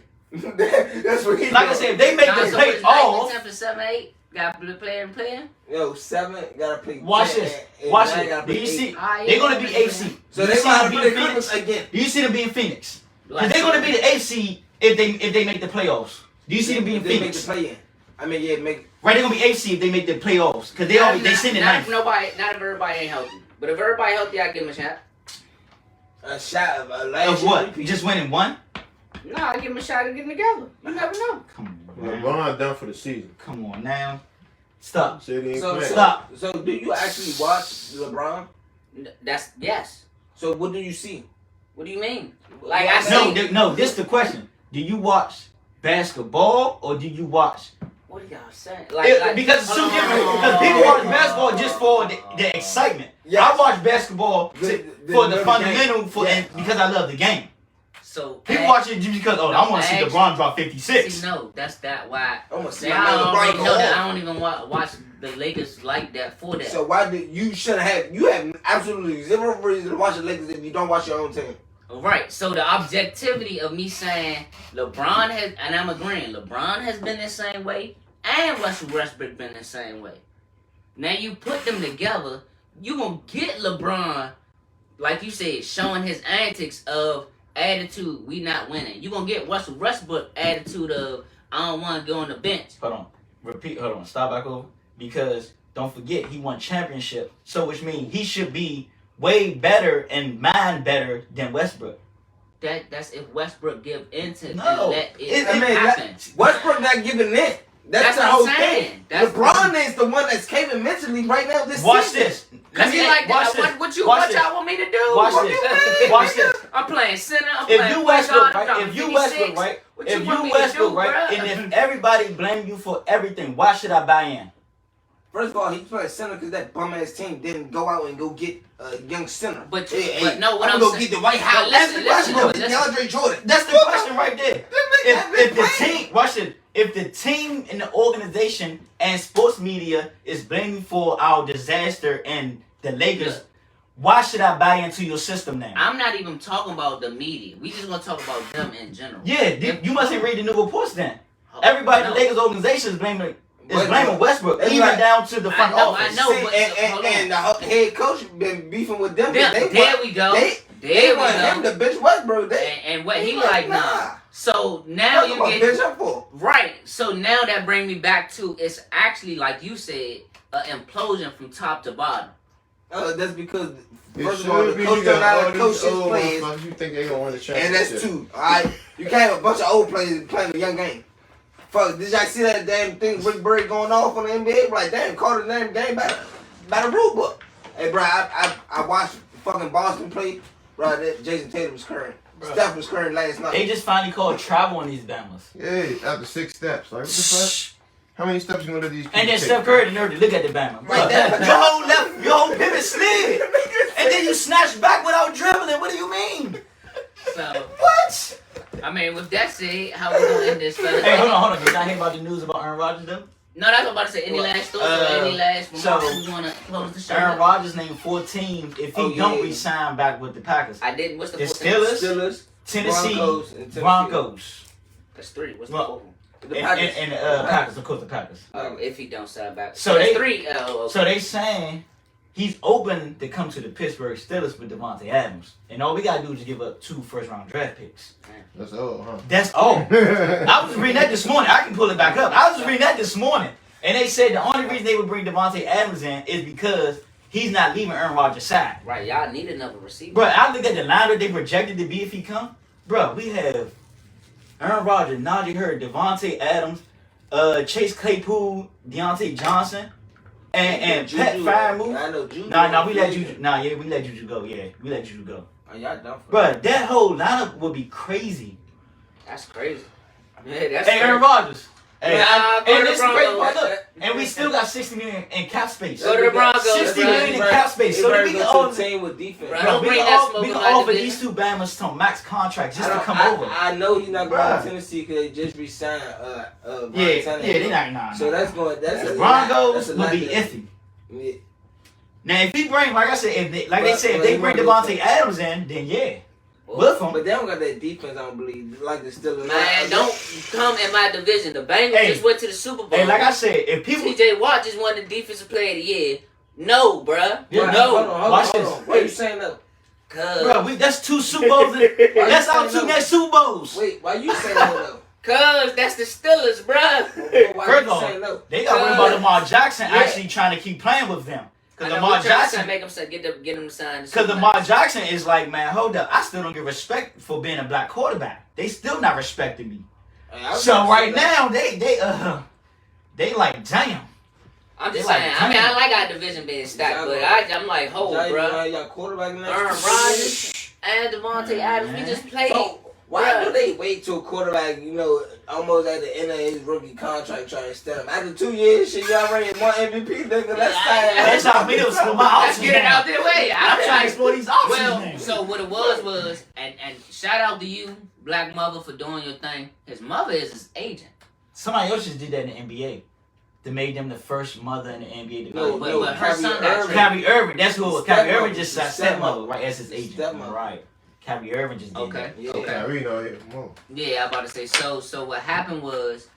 That's what he's Like I said, if they make the So play it's 9, off, 10 for 7, 8. Got to play and playing. Yo, 7 gotta play. watch 10, this. and Watch 9 it. gotta Do play you 8. see? yeah. They're gonna be AFC. So they're gonna play the Clippers again. Do you see them being Phoenix? Because they're gonna be the AFC if they make the playoffs. Do you see them being They make Phoenix? the play in. I mean, yeah, make. Right, they're gonna be AFC if they make the playoffs. Because they sitting in Not if 9th. not if everybody ain't healthy. But if everybody healthy, I give them a shot. A shot of a last Of what? repeat. Just winning one? No, I give them a shot of getting together. You never know. Come on, man. LeBron done for the season. Come on now. Stop. Said he ain't So, playing. Stop. So do you actually watch LeBron? That's yes. So what do you see? What do you mean? Like I see. No, this is the question. Do you watch basketball or do you watch? What are y'all saying? Because it's two different. Because people watch basketball just for the excitement. Yes. I watch basketball for the the fundamental, game. and because I love the game. So People watch it just because, I want to see actually- LeBron drop 56. See, no, that's that why. I'm gonna see See, my I man already LeBron go know that. off. I don't even watch the Lakers like that for that. So why do you shouldn't have? You have absolutely zero reason to watch the Lakers if you don't watch your own team. Right. So the objectivity of me saying LeBron has, and I'm agreeing, LeBron has been the same way, and Russell Westbrook been the same way. Now you put them together, you gonna get LeBron, like you said, showing his antics of attitude, we not winning. You gonna get Russell Westbrook attitude of I don't want to go on the bench. Hold on, stop back over. Because don't forget, he won championship. So which means he should be way better and mind better than Westbrook. That's if Westbrook give into No. and let it happen. Westbrook not giving in. That's the what whole I'm saying. thing. That's LeBron is the one that's caving mentally right now. Watch season. this. Cause he like Watch that. this. What Watch this. y'all want me to do? Watch What this. you mean, Watch nigga? this. I'm playing center. I'm If playing you point Westbrook, guard, right? I'm If you 56. Westbrook, right? What If want you me to Westbrook, do, right? bruh? And if everybody blame you for everything, why should I buy in? First of all, he playing center because that bum ass team didn't go out and go get a young center. But I'm no, what I'm gonna go saying. get the White House. Listen, Westbrook, listen. DeAndre Jordan. That's the question right there. If the team, watch it. If the team and the organization and sports media is blaming for our disaster and the Lakers, why should I buy into your system now? I'm not even talking about the media. We just gonna talk about them in general. Yeah, you mustn't read the new reports then. Everybody in the Lakers organization is blaming Westbrook, even like, down to the front office. I know. See, and the head coach been beefing with them. There we go. They want him to bitch Westbrook. And what he like, nah. So now you get bitch up for. Right. So now that brings me back to it's actually like you said, an implosion from top to bottom. That's because It first of all, should the be coach you don't know got how all to coach these his old players, motherfuckers. You think they gonna win the and championship? that's two. Alright, you can't have a bunch of old players playing a young game. Fuck, did y'all see that damn thing Rick Bird going off on the NBA? Like, damn, call the damn game by the rule book. Hey, bro, I watched fucking Boston play. Bro, that Jason Tatum was current. Steph was current last night. They just finally called travel on these Bama's. Yeah, after 6 steps. Like, what the fuck? How many steps you gonna let these people And then take? Steph Curry, the nerve to look at the Bama. Right there. Your whole pivot slid. And then you snatch back without dribbling. What do you mean? So What? I mean, with that said, how we gonna end this, fellas? Hey, hold on. Did I hear about the news about Aaron Rodgers though? No, that's what I'm about to say. Any last thoughts or any last remarks we wanna close the show? Aaron Rodgers named 4 teams if he don't resign back with the Packers. I didn't. What's the The fourth team? Steelers, Tennessee, Broncos, and Tennessee. Broncos, That's 3. What's the Well, fourth one? The Packers. and Packers. Of course, the Packers. If he don't sign back. So that's they- 3. Oh, okay. So they saying he's open to come to the Pittsburgh Steelers with Devontae Adams, and all we gotta do is give up 2 first-round draft picks. That's all, huh? That's all. I was reading that this morning. I can pull it back up. I was reading that this morning, and they said the only reason they would bring Devontae Adams in is because he's not leaving Aaron Rodgers' side. Right, y'all need another receiver. Bro, I look at the line that they projected to be if he come. Bro, we have Aaron Rodgers, Najee Harris, Devontae Adams, Chase Claypool, Deontay Johnson, and Pat Firemouth. I know Juju. Nah, we let Juju. Nah, yeah, we let Juju go. Yeah, we let Juju go. Oh, y'all done for Bro, that whole lineup would be crazy. That's crazy. Yeah, that's Hey, Aaron crazy. Rodgers. Hey, Nah, go to and the this is crazy. Broncos. Look, and we still got 60 million in cap space. Go to the Broncos. 60 bro. million in cap space. So that we can all team with defense. Bro, Bro, don't we bring can, that all, smoke we in can my offer division. these 2 Bammers some max contracts just to come I over. I know he's not going Bruh. to Tennessee because they just re-signed Brian Yeah, Tannehill. they not. Nah, So that's going. That's the a Broncos that's a will lot be there. iffy. Yeah. Now, if he bring, like I said, if they, like they But- said, if but they he bring wanna go Devontae Adams in, then yeah, with him. But they don't got that defense. I don't believe like the Steelers. Man, don't come in my division. The Bengals Hey. just went to the Super Bowl. Hey, like I said, if people, TJ Watt just won the Defensive Player of the Year. No, bruh. Yeah, no. Hold Watch on. this. Why you saying that? bro, that's 2 Super Bowls. That's our 2 next Super Bowls. Wait, why you saying that though? Cause that's the Steelers, bruh. Why First you of all, saying no? they got worried about Lamar Jackson Yeah. actually trying to keep playing with them. I Because know, Lamar we're trying to Jackson, make him get him signed. because Lamar Jackson is like, man, hold up, I still don't get respect for being a black quarterback. They still not respecting me. Hey, I was So gonna right say that. now, they like, damn. I'm just They like, saying. I mean, I damn. like our division being stacked, but I'm like, hold, Y'all bruh. y'all quarterback next Aaron year? Rodgers and Devontae Adams, we just played. So, why Bruh. do they wait till quarterback, almost at the end of his rookie contract trying to step him? After 2 years, shit, y'all already won MVP, nigga. That's fine. That's how me to explore my Let's options get it now. out their way. I'm trying to explore these options Well, now. so what it was, and shout out to you, Black Mother, for doing your thing. His mother is his agent. Somebody else just did that in the NBA. They made them the first mother in the NBA to No, go. but her Kyrie son got Irving. traded. Kyrie Irving, that's who it was. Kyrie Stepmother. Irving just said Stepmother. stepmother, right, as his agent. Stepmother. Right. Kyrie Irving just did Okay. that. Yeah. Okay. Kyrie know it more. Yeah, I'm about to say. So what happened was,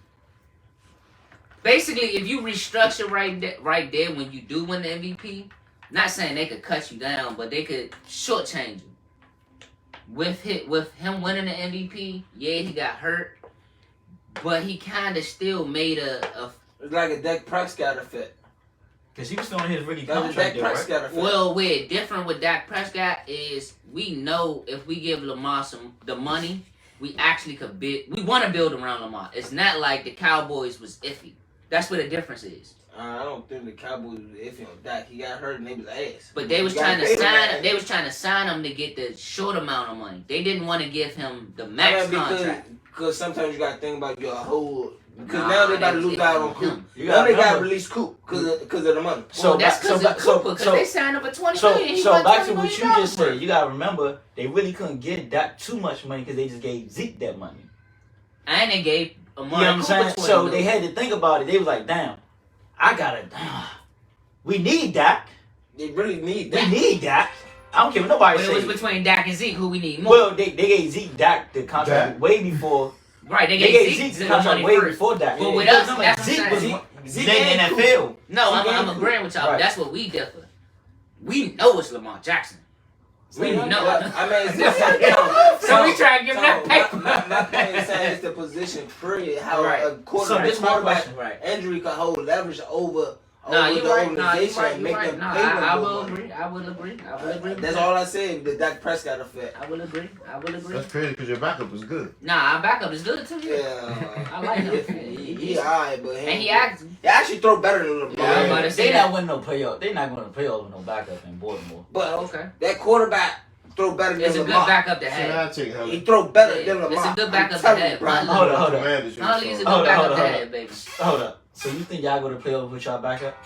basically, if you restructure right there when you do win the MVP, not saying they could cut you down, but they could shortchange you. with him winning the MVP, yeah, he got hurt, but he kind of still made a It's like a Dak Prescott effect. Because he was still in his rookie That's a contract, Dak though, right? Prescott effect. well, where different with Dak Prescott is we know if we give Lamar the money, we actually could build. We want to build around Lamar. It's not like the Cowboys was iffy. That's where the difference is. I don't think the Cowboys was iffy on Dak. He got hurt and they was ass. But they was You gotta trying to pay him, sign man. him. They was trying to sign him to get the short amount of money. They didn't want to give him the max contract. Because sometimes you got to think about your whole. Because Nah, now they about to they lose was out iffy on on Coop. him. You Now gotta they got to remember- release Coop because of the money. Well, that's because of Cooper, because so- they signed him for $20 So, million. He so won back to $20 what you million just said. You gotta remember, they really couldn't give Dak too much money because they just gave Zeke that money. And they gave You Amari know what I'm Cooper saying? $20 So million. they had to think about it. They was like, damn, we need Dak. They really need We that. need Dak. I don't care what nobody But it was says. between Dak and Zeke who we need more. Well, they gave Zeke Dak the contract Dak? way before. right, they They gave gave Zeke Zeke the the contract money way first. before Dak. But with Yeah, us, I'm that's Zeke what I'm was saying. Zeke in the and NFL. No, Zeke I'm and agreeing with y'all. Right. That's what we differ. We know it's Lamar Jackson. We know. I mean, it's So we try to give him that paper. My point is saying it's the position period. How Right. a So this my quarterback question, right? injury can hold leverage over Nah, the you right. Nah, you organization right. and You make right. them Nah, pay them I more will money. agree. I will agree. I will agree. with That's that. all I said. The Dak Prescott effect. I will agree. I will agree. That's crazy because your backup was good. Nah, our backup is good too. Yeah, I like him. He alright, but And he acts. he actually throw better than LeBron. Yeah, I was about to say They that. not winning no playoff. They not going to playoff with no backup in Baltimore. But Okay. that quarterback throw better than It's a good Lamar. backup to So have. now I take He him. throw better Yeah, than it's Lamar. a good backup I'm telling to you, have. bro. Hold up. Only he's a good Hold up, backup hold to up. have, baby. Hold up. So you think y'all go to playoff with y'all backup?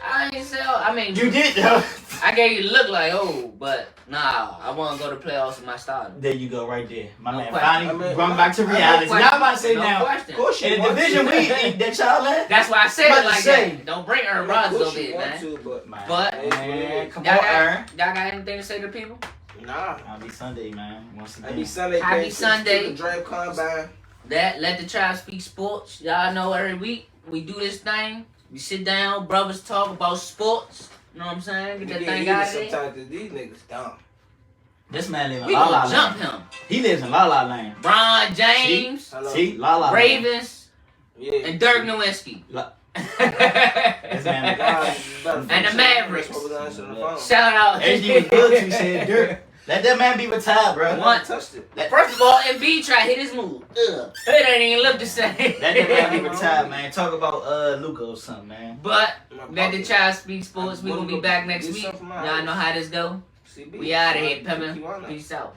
I ain't say. I mean, You did, though. I gave you the look like, oh, but nah, I want to go to playoffs with my starter. There you go, right there. My No man question. finally I mean, going back to I mean, reality. question. Now I'm about to say No now, question. Of course you in the want division to. we that y'all at, That's why I said About it to like say. that. Don't bring Aaron Of Rodgers course over you here, want man. to, but man, But- man, come Y'all on, got, Aaron. y'all got anything to say to people? nah. Happy Sunday, man. Once Happy again. Sunday. Happy Pacers. Sunday. The Dream Combine. That Let the Tribe Speak Sports. Y'all know every week we do this thing. We sit down, brothers talk about sports. You know what I'm saying? Get that You thing get out of heated there. sometimes. These niggas dumb. This man live in We La La gonna jump Land. him. He lives in La La Land. Bron James, Hello. See, La La Land. Ravens, Yeah. and Dirk Nowitzki. This man, And the Mavericks. Shout Shout out. everything was good to said Dirk. Let that man be retired, bro. One- touched it. First of all, Embiid tried to hit his move. Ugh. It ain't even look the same. Let that man be retired, man. Talk about Luka or something, man. But Let the Tribe Speak Sports. We gonna be back next week. Y'all know how this go. We out of here, Pepin. Peace out.